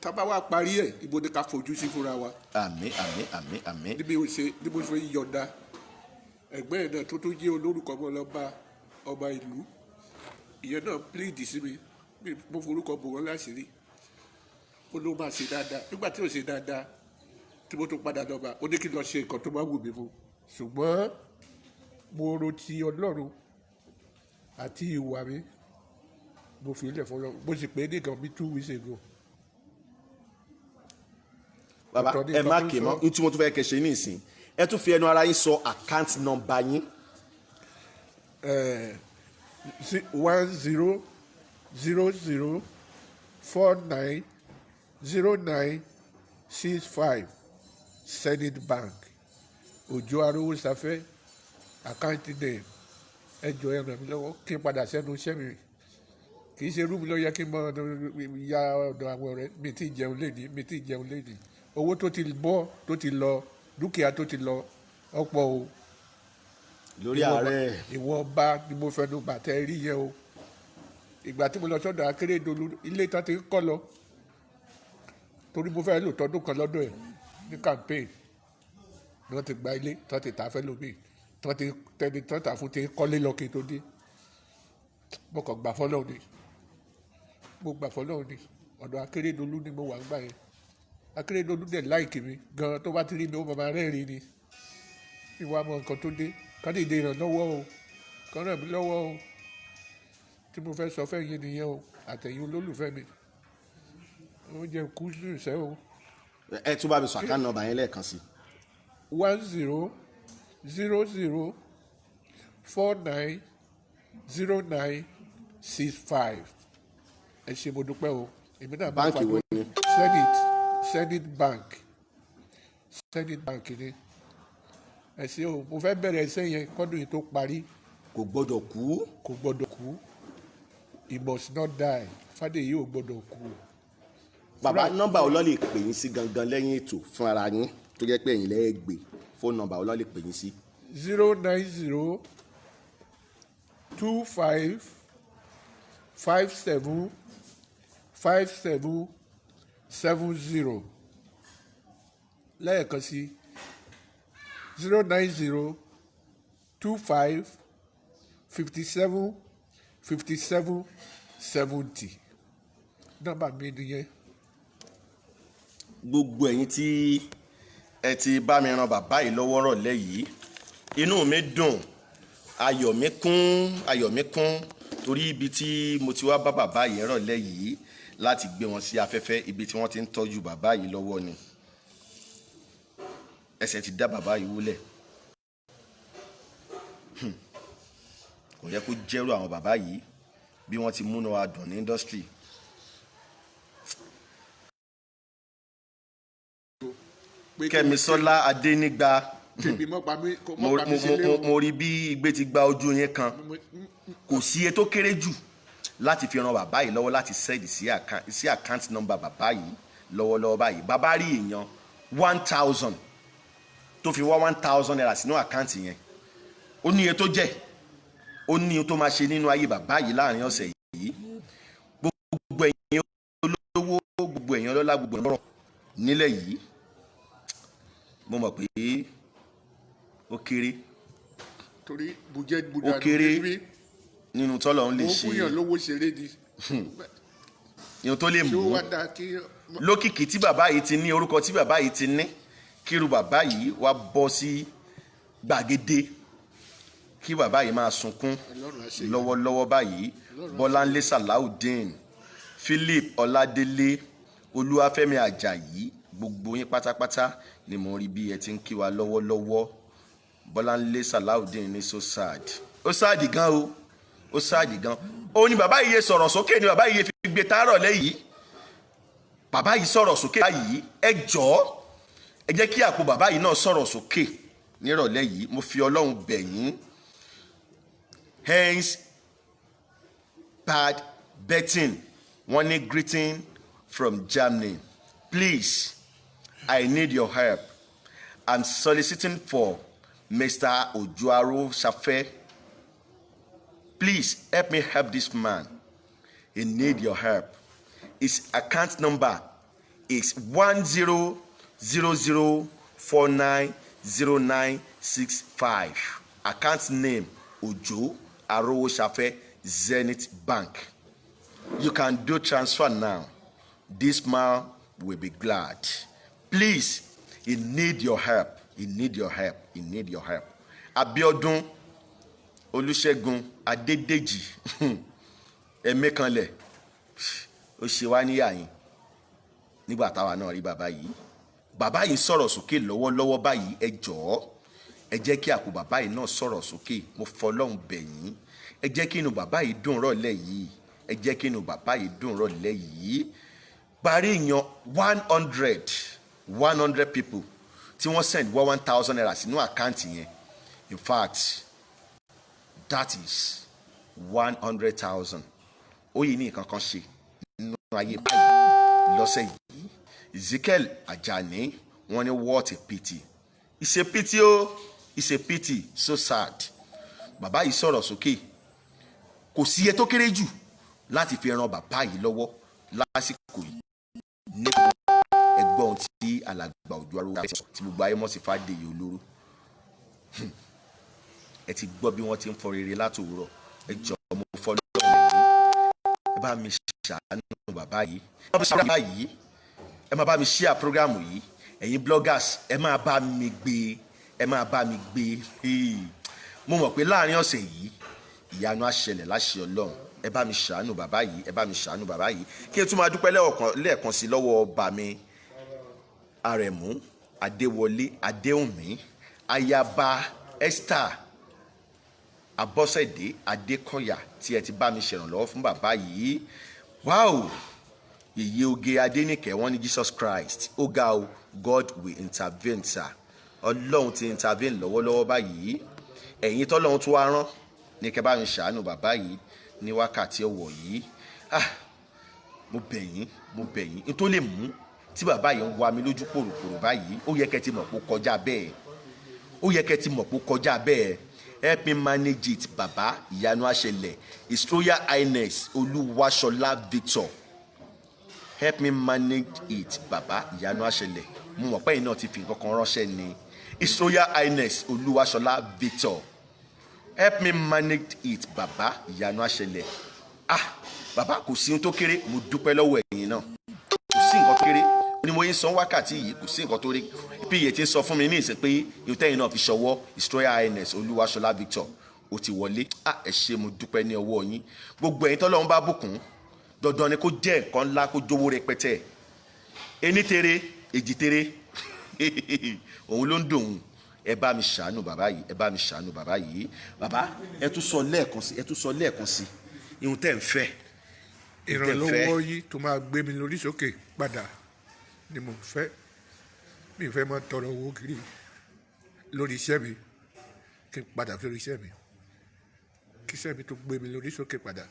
tábà wá parí ẹ̀ ibo ni ká fojú sí fúnra wa. àmín àmín àmín àmín. níbi mo ṣe yọ̀ǹda ẹgbẹ́ ẹ̀ náà tó tún jẹ́ olórúkọ ọmọ lọ́ba ọba ìlú ìyẹn náà pílíìdì sí mi mo forúkọ bò wọ́n láṣìírí ó ló máa ṣe dáadáa nígbà tí ò ṣe dáadáa tí mo tún padà lọ́ba ó ní kí n lọ ṣe nǹkan tó máa wù mí fún ṣùgbọ́n mo ro ti Ọlọ́run àti ìwà mi mo fi ilẹ̀ fún Ọlọ́run mo sì pé nìkan bí 2 weeks ago. bàbá ẹ má kè mọ́ ní tí mo tún fẹ́ kẹ́ ṣe ní ìsìn ẹ tún fi ẹnu ara yín sọ àkáǹtì nọ́mbà yín. 1000490965 Zenith Bank Òjó Arówósafẹ́ àkáǹtì name ẹ jọ̀ọ́ ẹ ràn mí lọ́wọ́ kí n padà sẹ́nu iṣẹ́ mi kì í ṣe rúmi ló yẹ kí n mọ ya ọ̀dọ̀ àwọn ọ̀rẹ́ mi tí ì jẹun léde owó tó ti bọ́ tó ti lọ dúkìá tó ti lọ ọ̀pọ̀ o lórí ààrẹ ìwọ̀nba ni mo fẹnu bàtẹ́ rí yẹn o ìgbà tí mo lọ sọ́dọ̀ Akérédolú ilé tán ti ń kọ́ lọ torí mo fẹ́ lò tọdún kan lọ́dọ̀ ẹ̀ ní campaign ni wọ́n ti gba ilé tán ti tà fẹ́ lómi tán ti tẹni tán tà fún ti kọ́lé lọ kí n tó dé mo kàn gbà fọ́lọ́ ni ọ̀dọ̀ Akérédolú ni mo wà ń gbà yẹn Akérédolú dẹ̀ láìkì mi gan tó bá ti rí mi ó máa rẹ́rìn ni ìwà mọ nǹkan tó dé kán lè dé ìrànlọ́wọ́ o kán ràn mí lọ́wọ́ o tí mo fẹ́ sọ fẹ́ yín nìyẹn o àtẹ̀yìn olólùfẹ́ mi ó jẹ́ kú sí ìṣẹ́ o. ẹ tún bá mi sọ àkáǹtì nọ́mbà yẹn lẹ́ẹ̀kan sí. 1000490965 ẹ ṣé mo dúpẹ́ o èmi náà máa ń pàdé Zenith Bank ni ẹ ṣé o mo fẹ́ bẹ̀rẹ̀ iṣẹ́ yẹn kọ́dún yìí tó parí. kò gbọ́dọ̀ kú. He must not die Fádèyí ò gbọ́dọ̀ kú. bàbá nọ́mbà ọlọ́lẹ̀ pè yín sí gangan lẹ́yìn ètò fún ara yín tó jẹ́ pé ẹ̀yin lẹ́ẹ̀ gbé fóònù nọ́mbà ọlọ́lẹ̀ pè yín sí. 09025575770 lẹ́ẹ̀kan sí 09025575770 nọ́mbà mi nìyẹn. gbogbo ẹ̀yin tí ẹ ti bá mi ran bàbá yìí lọ́wọ́ rọ̀lẹ́ yìí inú mi dùn ayọ̀ mi kún torí ibi tí mo ti wá bá bàbá yìí rọ̀lẹ́ yìí láti gbé wọn sí afẹ́fẹ́ ibi tí wọ́n ti ń tọ́jú bàbá yìí lọ́wọ́ ni ẹsẹ̀ ti dá bàbá yìí wúlẹ̀ kò yẹ kó jẹ́rú àwọn bàbá yìí bí wọ́n ti múná wa dùn ní indọ́strì. Kẹ́misọ́lá Adénígba mo rí bí igbe ti gba ojú yẹn kan kò sí iye tó kéré jù láti fi ran bàbá yìí lọ́wọ́ láti sẹ́ẹ̀dì sí àkáǹtì nọ́mbà bàbá yìí lọ́wọ́lọ́wọ́ báyìí bàbá rí èèyàn 1000 tó fi wá 1000 naira sínú àkáǹtì yẹn ó ní iye tó jẹ́ ó ní iye tó máa ṣe nínú ayé bàbá yìí láàrin ọ̀sẹ̀ yìí gbogbo ẹ̀yin olówó gbogbo ẹ̀yin ọlọ́lá gbogbo ọ̀rọ̀ nílẹ̀ yìí mo mọ̀ pé ó kéré torí bùjẹ́ ó kéré nínú tọ́lọ̀ ń lè ṣe ó fúnyàn lówó ṣeré di nínú tó lè mú lókìkí tí bàbá yìí ti ní orúkọ tí bàbá yìí ti ní kíru bàbá yìí wá bọ́ sí gbàgede kí bàbá yìí máa sunkún lọ́wọ́lọ́wọ́ báyìí Bọ́láńlé Salaudeen Philip Ọládélé Olúwafẹ́mi Àjàyí gbogbo yín pátápátá ni mo rí bí ẹ ti ń kí wa lọ́wọ́lọ́wọ́ Bọ́láńlé Salaudeen ní so sad ó sáàdì gan o ó sáàdì gan ó ní bàbá yìí sọ̀rọ̀ sókè ni bàbá yìí fi gbé tààrọ̀ lẹ́yìn bàbá yìí sọ̀rọ̀ sókè báyìí ẹ jọ̀ọ́ ẹ jẹ́ kí àpò bàbá yìí náà sọ̀rọ̀ sókè nírọ̀lẹ́ yìí mo fi Ọlọ́run bẹ̀ yín. Hence bad betting wọ́n ní greeting from Germany. Please, I need your help. I'm soliciting for Mr. Ojuaro Safe. Please help me help this man. He need your help. His account number is 1000490965. Account name Ojo Arowo Safe, Zenith Bank. You can do transfer now. This man will be glad. Please, he need your help. He need your help. He need your help. Abiodun Olusegun Adedeji Emekanle ó ṣe wá níyà yín nígbà táwa náà rí bàbá yìí. Bàbá yìí sọ̀rọ̀ sókè lọ́wọ́lọ́wọ́ báyìí. Ẹ jọ̀ọ́ ẹ jẹ́ kí àpò bàbá yìí náà sọ̀rọ̀ sókè. Mo fọlọ́run bẹ̀ yín. Ẹ jẹ́ kí inú bàbá yìí dùn rọ̀lẹ́ yìí. Ẹ jẹ́ kí inú bàbá yìí dùn rọ̀lẹ́ yìí. Parí yan 100 people tí wọ́n send 1,000 naira sínú àkáǹtì yẹn. In fact, that is 100,000. Ó yìí ní nǹkan kan ṣe nínú ayé báyìí lọ́sẹ̀ yìí. Ezekiel Ajani wọ́n ní what a pity. It's a pity o. It's a pity. So sad. Bàbá yìí sọ̀rọ̀ sókè. Kò sí iye tó kéré jù láti fi ran bàbá yìí lọ́wọ́ lásìkò yìí. Nípa ẹgbọ́n tí alàgbà Ojuaro tí gbogbo ayé mọ̀ sí Fádèyí Olóró. Ẹ ti gbọ́ bí wọ́n ti ń fọ rere látòwúrọ̀. Ẹ jọ̀ọ́ mo fọ́ lọ́wọ́ yìí. Ẹ bá mi ṣàánú bàbá yìí. Ẹ máa bá mi share programu yìí. Ẹ̀yin bloggers ẹ máa bá mi gbé. Ẹ máa bá mi gbé. Mo mọ̀ pé láàrin ọ̀sẹ̀ yìí ìyanu á ṣẹlẹ̀ láṣẹ Ọlọ́run. Ẹ bá mi ṣàánú bàbá yìí. Ẹ bá mi ṣàánú bàbá yìí. Kí ẹ tún máa dúpẹ́ lẹ́ẹ̀kan sí lọ́wọ́ ọba mi Arẹ̀mú Adéwọlé Adéhùnmí Ayaba Esther Abọ́sẹ̀dé Adékọ̀yà tí ẹ ti bá mi ṣèrànlọ́wọ́ fún bàbá yìí. Wow! Yèyé Oge Adéníkẹ́ wọ́n ní Jesus Christ. Ó ga o, God will intervene sir. Ọlọ́run ti intervene lọ́wọ́lọ́wọ́ báyìí. Ẹ̀yin tọ́lọ́run tó wá rán ní kẹ́ bá mi ṣàánú bàbá yìí ní wákàtí ọ̀wọ̀ yìí. Mo bẹ̀ yín. N tó lè mú tí bàbá yìí ń wá mi lójú pòròpòrò báyìí, ó yẹ kẹ́ ti mọ̀ pé ó kọjá bẹ́ẹ̀. Help me manage it bàbá. Ìyanu á ṣẹlẹ̀. His Royal Highness Olúwaṣọlá Victor. Help me manage it bàbá. Ìyanu á ṣẹlẹ̀. Mo mọ̀ pé ẹ̀yin náà ti fi nǹkan kan ránṣẹ́ ni. His Royal Highness Olúwaṣọlá Victor. Help me manage it bàbá. Ìyanu á ṣẹlẹ̀. Bàbá kò sí ohun tó kéré. Mo dúpẹ́ lọ́wọ́ ẹ̀yin náà. Kò sí nǹkan kéré. Ni mo yín san wákàtí yìí kò sí nǹkan tó rí. Bí iye tí ń sọ fún mi ní ìsìn pé ìtẹ́yìn náà fi ṣọwọ́ His Royal Highness Olúwaṣọlá Victor ó ti wọlé. Ẹ ṣé mo dúpẹ́ ní ọwọ́ yín. Gbogbo ẹ̀yin tọ́lọ́run bá bùkún dandan ni kó jẹ́ nǹkan ńlá kó jówó rẹpẹtẹ. Ení tere èjì tere òun ló ń dòun. Ẹ bá mi ṣàánú bàbá yìí. Bàbá ẹ tún sọ lẹ́ẹ̀kan sí ihun tẹ́ ń fẹ́. ìrànlọ́wọ́ yìí tó máa gbé mi lórí sókè padà ni mo fẹ́. Mi fẹ́ máa tọrọ owó kiri lórí iṣẹ́ mi kí n padà lórí iṣẹ́ mi, kí iṣẹ́ mi tó gbé mi lórí sókè padà.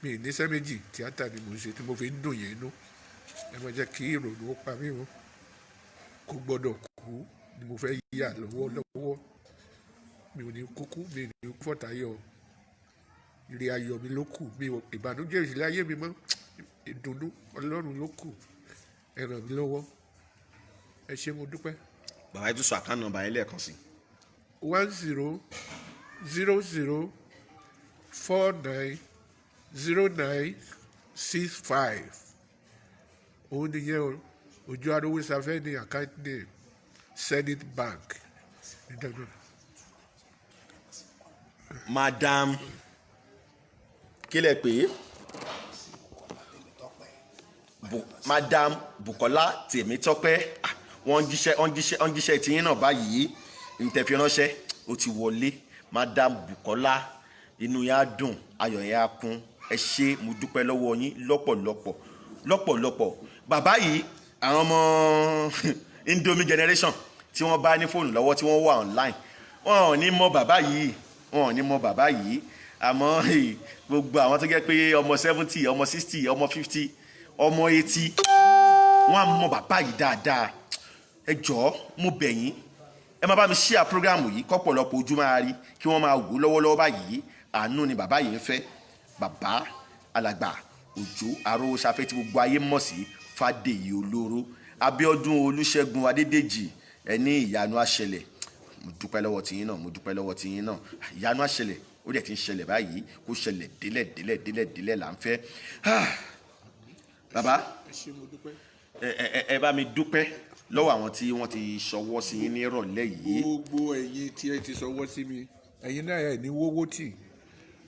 Mi ì níṣẹ́ méjì, tíátà ni mo ń ṣe tí mo fi ń dùn yẹn inú. Ẹ má jẹ́ kí ìrònú ó pa mí o. Kò gbọ́dọ̀ kú ni mo fẹ́ yà lọ́wọ́. Mi ò ní kúkú, mi ò ní fọ́tayọ̀. Ire ayọ̀ mi ló kù. Mi ò ìbànújẹ́ ìṣẹ̀lẹ̀ ayé mi mọ́. Ìdùnnú Ọlọ́run ló kù. Ẹ ràn mí lọ́wọ́. Ẹ ṣé mo dúpẹ́. Bàbá yìí tún sọ àkáǹtì nọ́mbà yẹn lẹ́ẹ̀kan sí. 1000490965. Òun nìyẹn o. Ojuaro Safe ní account name Zenith Bank. Madam kílẹ̀ pé Madam Bukola Tèmítọ́pẹ́ wọ́n jíṣẹ́ tiyín náà báyìí ntẹ̀fi ránṣẹ́ ó ti wọlé. Madam Bukola inú yẹn á dùn ayọ̀ yẹn á kún. Ẹ ṣé mo dúpẹ́ lọ́wọ́ yín lọ́pọ̀lọpọ̀. Bàbá yìí àwọn ọmọ Indomie generation tí wọ́n bá ní fóònù lọ́wọ́ tí wọ́n wà online wọn ò ní mọ bàbá yìí àmọ́ gbogbo àwọn tó jẹ́ pé ọmọ 70 ọmọ 60 ọmọ 50 ọmọ 80 wọ́n á mọ bàbá yìí dáadáa. ẹ jọ̀ọ́ mo bẹ̀ yín ẹ máa bá mi share programu yìí kọ́pọ̀lọpọ̀ ojú máa rí kí wọ́n máa wò lọ́wọ́lọ́wọ́ báyìí. àánú ni bàbá yìí ń fẹ́. bàbá alàgbà Òjó Arówoṣafẹ́ tí gbogbo ayé mọ̀ sí Fádèyí Olóró Abíọ́dún Olúṣẹ́gun Adédèjì ẹni ìyanu àṣẹlẹ̀. mo dúpẹ́ lọ́wọ́ tiyín náà ìyanu àṣẹlẹ̀ ó dẹ̀ ti ń ṣẹlẹ̀ báyìí kó ṣẹlẹ̀ délẹ̀ là ń fẹ́. bàbá ẹ bá mi dúpẹ́ lọ́wọ́ àwọn tí wọ́n ti ṣọwọ́ sí yín ní ìrọ̀lẹ́ yìí. gbogbo ẹ̀yin tí ẹ ti ṣọwọ́ sí mi ẹ̀yin náà ẹ̀ ní wọ́wọ́ tì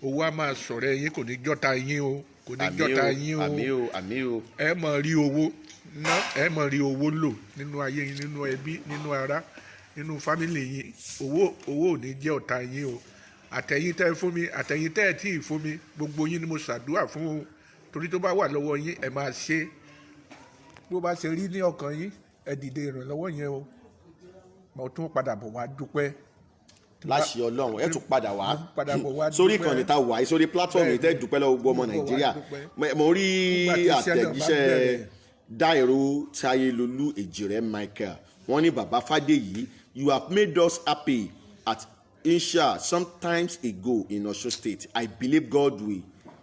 owó á máa sọ̀rọ̀ ẹ̀yin kò ní jọ́ta yín o kò ní jọ́ta yín o àmín o ẹ máa rí owó ná ẹ máa rí owó lò nínú ayé yín nínú ẹbí nínú ará nínú fámìlì yín owó ò ní jẹ́ ọ̀tá yín o àtẹ̀yin tẹ́ fún mi àtẹ̀yin tẹ́ tí ì fún mi gbogbo yín ni mo ṣàdúrà fún o torí tó bá wà lọ́wọ́ yín ẹ máa ṣe bó bá ṣe rí ní ọkàn yín ẹ dìde ìrànlọ́wọ́ yẹn o mo tún padà bọ̀ wá dúpẹ́. láṣẹ Ọlọ́run ẹ tún padà wá sórí ìkànnì tá a wà sórí platform yìí tẹ́ dúpẹ́ lọ́wọ́ gbogbo ọmọ Nàìjíríà mo rí àtẹ̀jíṣẹ́ Dáìró Táyélolú Èjìrẹ́ Michael wọ́n ní bàbá Fádèyí you have made us happy at Insha sometimes ago in Osun State. I believe God will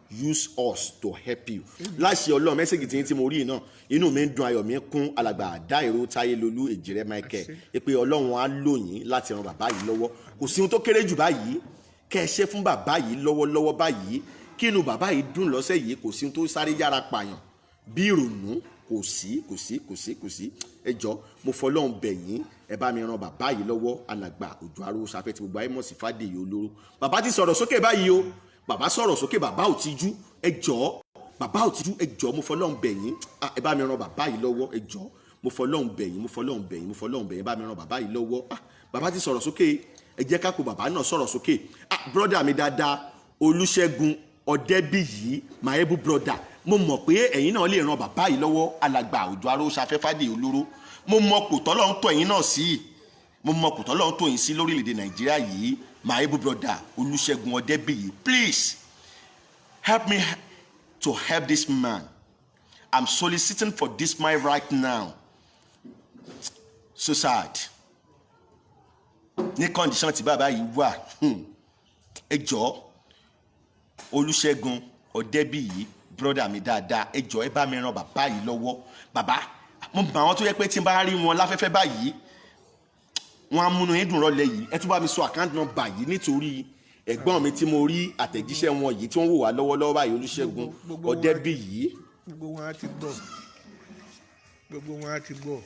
use us to help you. láṣẹ Ọlọ́run mẹ́sẹ̀gì tí mo rí náà inú mi ń dùn ayọ̀ mi ń kún alàgbà Dáìró Táyélolú Èjìrẹ́ Michael pé Ọlọ́run á lò yín láti ran bàbá yìí lọ́wọ́ kò sí ohun tó kéré jù báyìí kẹ́ ẹ ṣe fún bàbá yìí lọ́wọ́lọ́wọ́ báyìí kí inú bàbá yìí dùn lọ́sẹ̀ yìí kò sí ohun tó sáré yára pààyàn bí ìrònú kò sí ẹ jọ̀ọ́ mo fọlọ́run bẹ̀ yín ẹ bá mi ran bàbá yìí lọ́wọ́ alàgbà Òjó Arówoṣafẹ́ tí gbogbo ayé mọ̀ sí Fádèyí Olóró. bàbá ti sọ̀rọ̀ sókè báyìí o bàbá sọ̀rọ̀ sókè bàbá ò tijú ẹ jọ̀ọ́ bàbá ò tijú ẹ jọ̀ọ́ mo fọlọ́run bẹ̀ yín ẹ bá mi ran bàbá yìí lọ́wọ́ ẹ jọ̀ọ́ mo fọlọ́run bẹ̀ yín ẹ bá mi ran bàbá yìí lọ́wọ́. bàbá ti sọ̀rọ̀ sókè ẹ jẹ́ ká kó bàbá náà sọ̀rọ̀ sókè. brọ́dà mi dáadáa Olúṣẹ́gun Ọ̀dẹ́bíyì my able brother mo mọ̀ pé ẹ̀yin náà lè ran bàbá yìí lọ́wọ́ alàgbà Òjó Arówoṣafẹ́ Fádèyí Olóró mo mọ̀ kò tọ́lọ́run tọ́ ẹ̀yin náà sí lórílẹ̀‐èdè Nàìjíríà yìí my able brother Olúṣẹ́gun Ọ̀dẹ́bíyì please help me to help this man. I'm soliciting for this man right now. So sad. Ní condition tí bàbá yìí wà ẹ jọ̀ọ́ Olúṣẹ́gun Ọ̀dẹ́bíyì brother mi dáadáa ẹ jọ̀ọ́ ẹ bá mi ran bàbá yìí lọ́wọ́. bàbá mo bá wọn tó yẹ pé tí n bá rí wọn láfẹ́fẹ́ báyìí wọn á múnú yín dùn rọlẹ̀ yìí ẹ tún bá mi sọ account number yìí nítorí ẹ̀gbọ́n mi tí mo rí àtẹ̀jíṣẹ́ wọn yìí tí wọ́n wò wá lọ́wọ́lọ́wọ́ báyìí Olúṣẹ́gun Ọ̀dẹ́bíyì. gbogbo wọn á ti gbọ́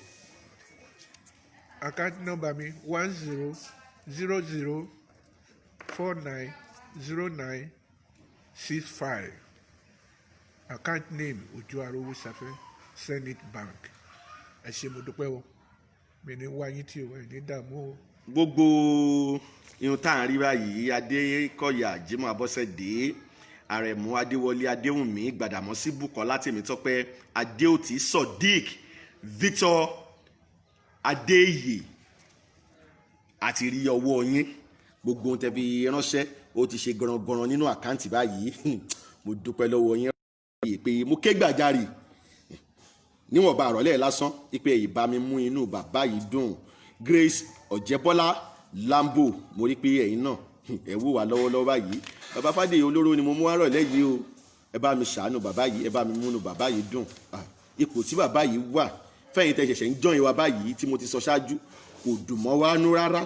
account number mi 1000490965 account name Òjó Arówoṣafẹ́ Zenith Bank. ẹ ṣé mo dúpẹ́ o mi ní wáyé tí o ẹ̀ ní dààmú o. gbogbo irun tá à ń rí báyìí Adékọ̀yà Jimoh Abọ́sẹ̀dé Àrẹ̀mú Adéwọlé Adéwùnmí Gbàdàmọ́sí Bùkọ́lá Tèmítọ́pẹ́ Adéòtí Sodiq Victor Adéyè àti rí ọwọ́ yín gbogbo ohun tẹ́ fi ránṣẹ́ ó ti ṣe gọ̀rọ̀gọ̀rọ̀ nínú àkáǹtì báyìí mo dúpẹ́ lọ́wọ́ yín pé mo ké gbàjarì níwọ̀nba àrọ̀lẹ́ lásán pé ìbá mi mú inú bàbá yìí dùn. Grace Ọ̀jẹ́bọ́lá Lambo mo rí pé ẹ̀yin náà ẹ wò wá lọ́wọ́lọ́wọ́ báyìí. bàbá Fádèyí Olóró ni mo mú àrọ̀lẹ́ yìí o ẹ bá mi ṣàánú bàbá yìí ẹ bá mi múnú bàbá yìí dùn. ipò tí bàbá yìí wà fẹ́yìn tẹ́ ṣẹ̀ṣẹ̀ ń jọyìn wa báyìí tí mo ti sọ ṣáájú kò dùn mọ́ wá nú rárá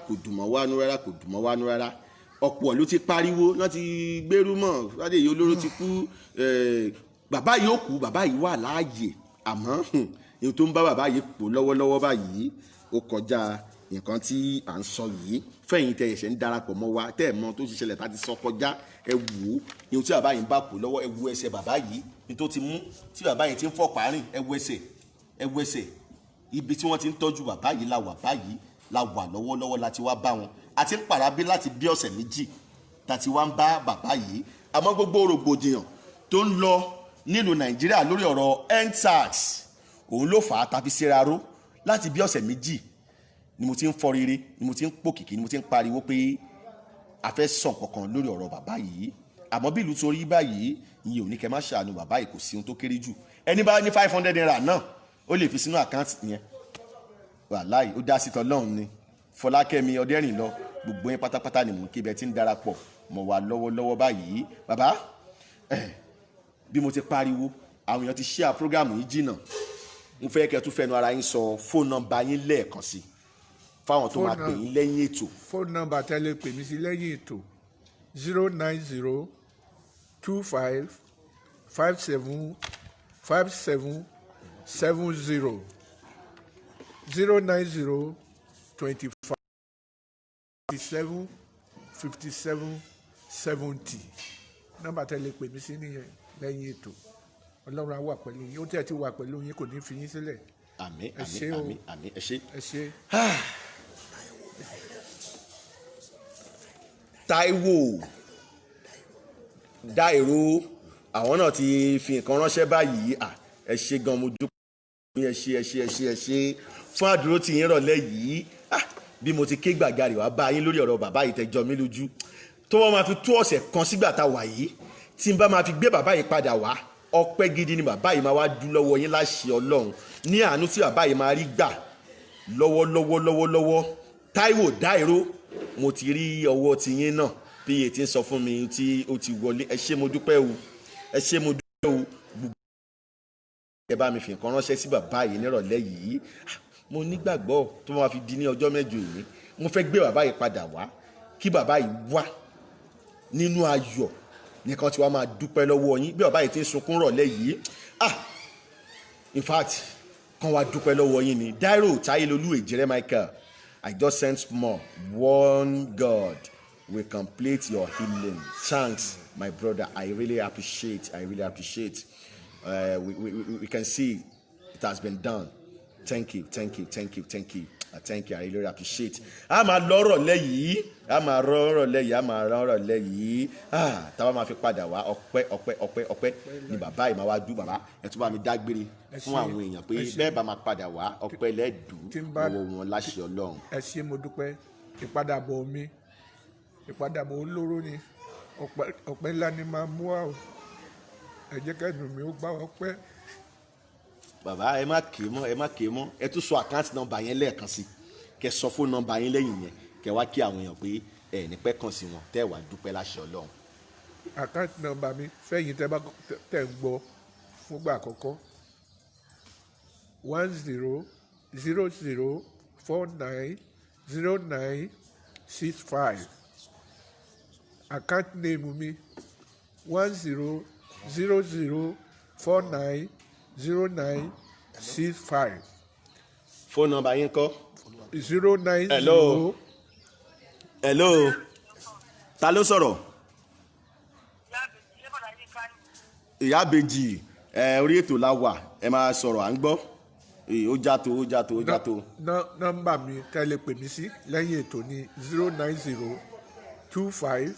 ọ̀pọ̀ ló ti pariwo náà ti gbérú mọ́ Fádèyí Olóró ti kú bàbá yìí ó kú bàbá yìí wà láàyè àmọ́ ohun tó ń bá bàbá yìí pò lọ́wọ́lọ́wọ́ báyìí ó kọjá nǹkan tí à ń sọ yìí fẹ̀yìn tẹ ẹ̀ṣẹ̀ ń darapọ̀ mọ́ wa tẹ́ ẹ̀ mọ̀ tó ṣiṣẹ́lẹ̀ tá ti sọ kọjá ẹ wò ó ohun tí bàbá yìí ń bá pò lọ́wọ́ ẹ wo ẹsẹ̀ bàbá yìí ní tó ti mú tí bàbá yìí ti ń fọ̀ párìn ẹ wo ẹsẹ̀ ibi tí wọ́n ti ń tọ́jú bàbá yìí la wà báyìí la wà lọ́wọ́lọ́wọ́ láti wá bá wọn àti ń pàrábí láti bí ọ̀sẹ̀ méjì láti wá ń bá bàbá yìí àmọ́ gbogbo rògbòdìyàn tó ń lọ nílùú Nàìjíríà lórí ọ̀rọ̀ EndSARS òun ló fà á tàbí ṣera ró láti bí ọ̀sẹ̀ méjì ni mo ti ń fọ rere, ni mo ti ń pòkìkí, ni mo ti ń pariwo pé a fẹ́ sàn kankan lórí ọ̀rọ̀ bàbá yìí. Àmọ́ bí ìlú torí báyìí, ìyẹn ò ní kẹ́ má ṣàánú bàbá yìí, kò sí ohun tó kéré jù. Ẹni bá ní 500 naira náà ó lè fi sínú àkáǹtì yẹn. Wàláì ó dá sí tọlọ́run ni. Fọlákẹ́mi Ọdẹ́rìnlọ, gbogbo yín pátápátá ni mò ń kébẹ̀ tí ń darapọ̀ mọ́ wa lọ́wọ́lọ́wọ́ báyìí. Bàbá bí mo ti pariwo, àwọn èèyàn ti share program yìí jìnnà. Mo fẹ́ kẹ́ tún fẹnu ara yín sọ fóònù nọ́mbà yín lẹ́ẹ̀kan sí fáwọn tó máa pè yín lẹ́yìn ètò. Fóònù nọ́mbà tẹ́lẹ̀ pè mí sí lẹ́yìn ètò 090 25 57 57 70 090 25 57 57 70. Nọ́mbà tẹ́lẹ̀ pè mí sí nìyẹn lẹ́yìn ètò. Ọlọ́run á wà pẹ̀lú yín, ó tẹ́ ti wà pẹ̀lú yín, kò ní fi yín sílẹ̀. Àmín àmín àmín àmín. Ẹ ṣé. Ẹ ṣé. Táíwò Dáìró, àwọn náà ti fi nǹkan ránṣẹ́ báyìí. Ẹ ṣé gan, mo dúpẹ́. Ẹ ṣé fún àdúró tí yín rọ̀lẹ́ yìí. Bí mo ti ké gbàjarè wá bá yín lórí ọ̀rọ̀ bàbá yìí tẹ́ jọ mí lójú. Tó wọ́n máa fi tó ọ̀sẹ̀ kan sígbà tá a wà yìí, tí n bá máa fi gbé bàbá yìí padà wá, ọpẹ́ gidi ni bàbá yìí máa wá dú lọ́wọ́ yín láṣẹ Ọlọ́run, ní àánú tí bàbá yìí máa rí gbà lọ́wọ́lọ́wọ́. Táíwò Dáìró, mo ti rí ọwọ́ ti yín náà bí èyí tí ń sọ fún mi tí ó ti wọlé. Ẹ ṣé mo dúpẹ́ o, ẹ ṣé mo dúpẹ́ o. Ẹ bá mi fi nǹkan ránṣẹ́ sí bàbá yìí nírọ̀lẹ́ yìí. Mo nígbàgbọ́ tó máa fi di ní ọjọ́ mẹ́jọ yìí, mo fẹ́ gbé bàbá yìí padà wá, kí bàbá yìí wá nínú ayọ̀ nìkan tí wàá máa dúpẹ́ lọ́wọ́ yín bí bàbá yìí ti ń sunkún rọ̀lẹ́ yìí. In fact kan wá dúpẹ́ lọ́wọ́ yín ni. Dáìró Táyélolú Èjìrẹ́ Michael, I just sense more. One God will complete your healing. Thanks, my brother. I really appreciate. We can see it has been done. Thank you. Thank you. I really appreciate. A máa lọ́rọ̀ lẹ́yìn. Tá bá máa fi padà wá, ọpẹ́ ni bàbá yìí máa wá dú. Bàbá ẹ tún bá mi dágbére fún àwọn èèyàn pé bẹ́ẹ̀ bá máa padà wá, ọpẹ́ lẹ́ẹ̀dù lọ́wọ́ wọn láṣẹ Ọlọ́run. Ẹ ṣé mo dúpẹ́. Ìpadàbọ̀ olóró ni, ọpẹ́ ńlá ni máa mú wá o. Ẹ jẹ́ kẹ́nu mi ó gbá ọpẹ́. Bàbá ẹ má ké mọ́, ẹ tún sọ àkáǹtì nọ́mbà yẹn lẹ́ẹ̀kan sí, kẹ́ sọ fún nọ́mbà yín lẹ́yìn yẹn, kẹ́ wá kí àwọn èèyàn pé ẹ ní pẹ́ kàn sí wọn, tẹ́ wá dúpẹ́ láṣẹ Ọlọ́run. Àkáǹtì nọ́mbà mi fẹ́yìn tẹ́ ń gbọ́ fúngbà àkọ́kọ́ 1000490965. Àkáǹtì name mi 1000490965. Fóònù nọ́mbà yín kọ́. 090. Hello. Ta ló sọ̀rọ̀? Ìyá Bèjì, orí ètò la wà, ẹ máa sọ̀rọ̀ à ń gbọ́. Ó já tó. Nọ́mbà mi tẹ́lẹ̀ pè mí sí lẹ́yìn ètò ní 090 25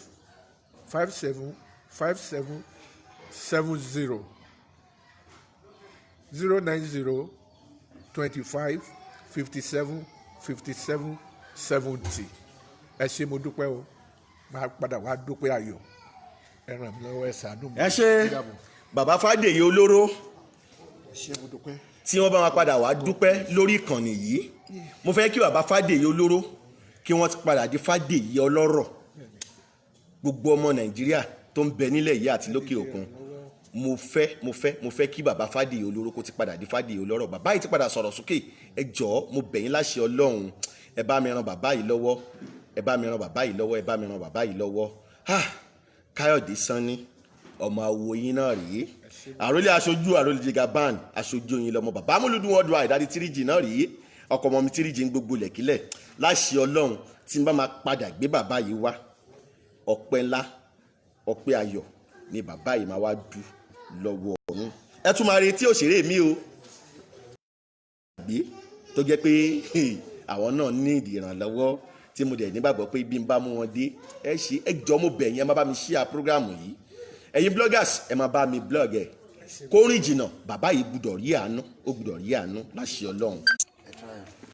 57 57 70 090 25 57 57 70. Ẹ ṣé mo dúpẹ́ o, máa padà wá dúpẹ́ ayọ̀. Ẹ ràn mí lọ́wọ́, ẹ ṣàánú mi. Ẹ ṣé bàbá Fádèyí Olóró. Ẹ ṣé mo dúpẹ́. Tí wọ́n bá máa padà wá dúpẹ́ lórí ìkànnì yìí, mo fẹ́ kí bàbá Fádèyí Olóró kí wọ́n ti padà di Fádèyí ọlọ́rọ̀. Gbogbo ọmọ Nàìjíríà tó ń bẹ nílẹ̀ yìí àti lókè òkun, mo fẹ́ kí bàbá Fádèyí Olóró kó ti padà di Fádèyí ọlọ́rọ̀. Bàbá yìí ti padà sọ̀rọ̀ sókè. Ẹ jọ̀ọ́ mo bẹ̀ yín láṣẹ Ọlọ́run, ẹ bá mi ran bàbá yìí lọ́wọ́. Káyọ̀dé Sanni, ọmọ àwo yín náà rèé. Àrólé Jagaban, aṣojú yín lọ́mọ. Bàbá Múlùdún Worldwide Daddy Tíríjì náà rèé. Ọkọ ọmọ mi Tíríjì ń gbogbo lẹ̀kílẹ̀. Láṣẹ Ọlọ́run tí n bá máa padà gbé bàbá yìí wá, ọpẹ́ ńlá, ọpẹ́ ayọ̀ ni bàbá yìí máa wá dú lọ́wọ́ ọ̀hún. Ẹ tún máa retí òṣèré mi o. Tó jẹ́ pé àwọn náà ní ìdí ìrànlọ́wọ́ tí mo dẹ̀ nígbàgbọ́ pé bí n bá mú wọn dé, ẹ jọ̀ọ́ mo bẹ̀ yín, ẹ má bá mi share program yìí. Ẹ̀yin bloggers ẹ má bá mi blog ẹ̀. Kó rìn jìnnà, bàbá yìí gbúdọ̀ rí àánú, ó gbúdọ̀ rí àánú láṣẹ Ọlọ́run.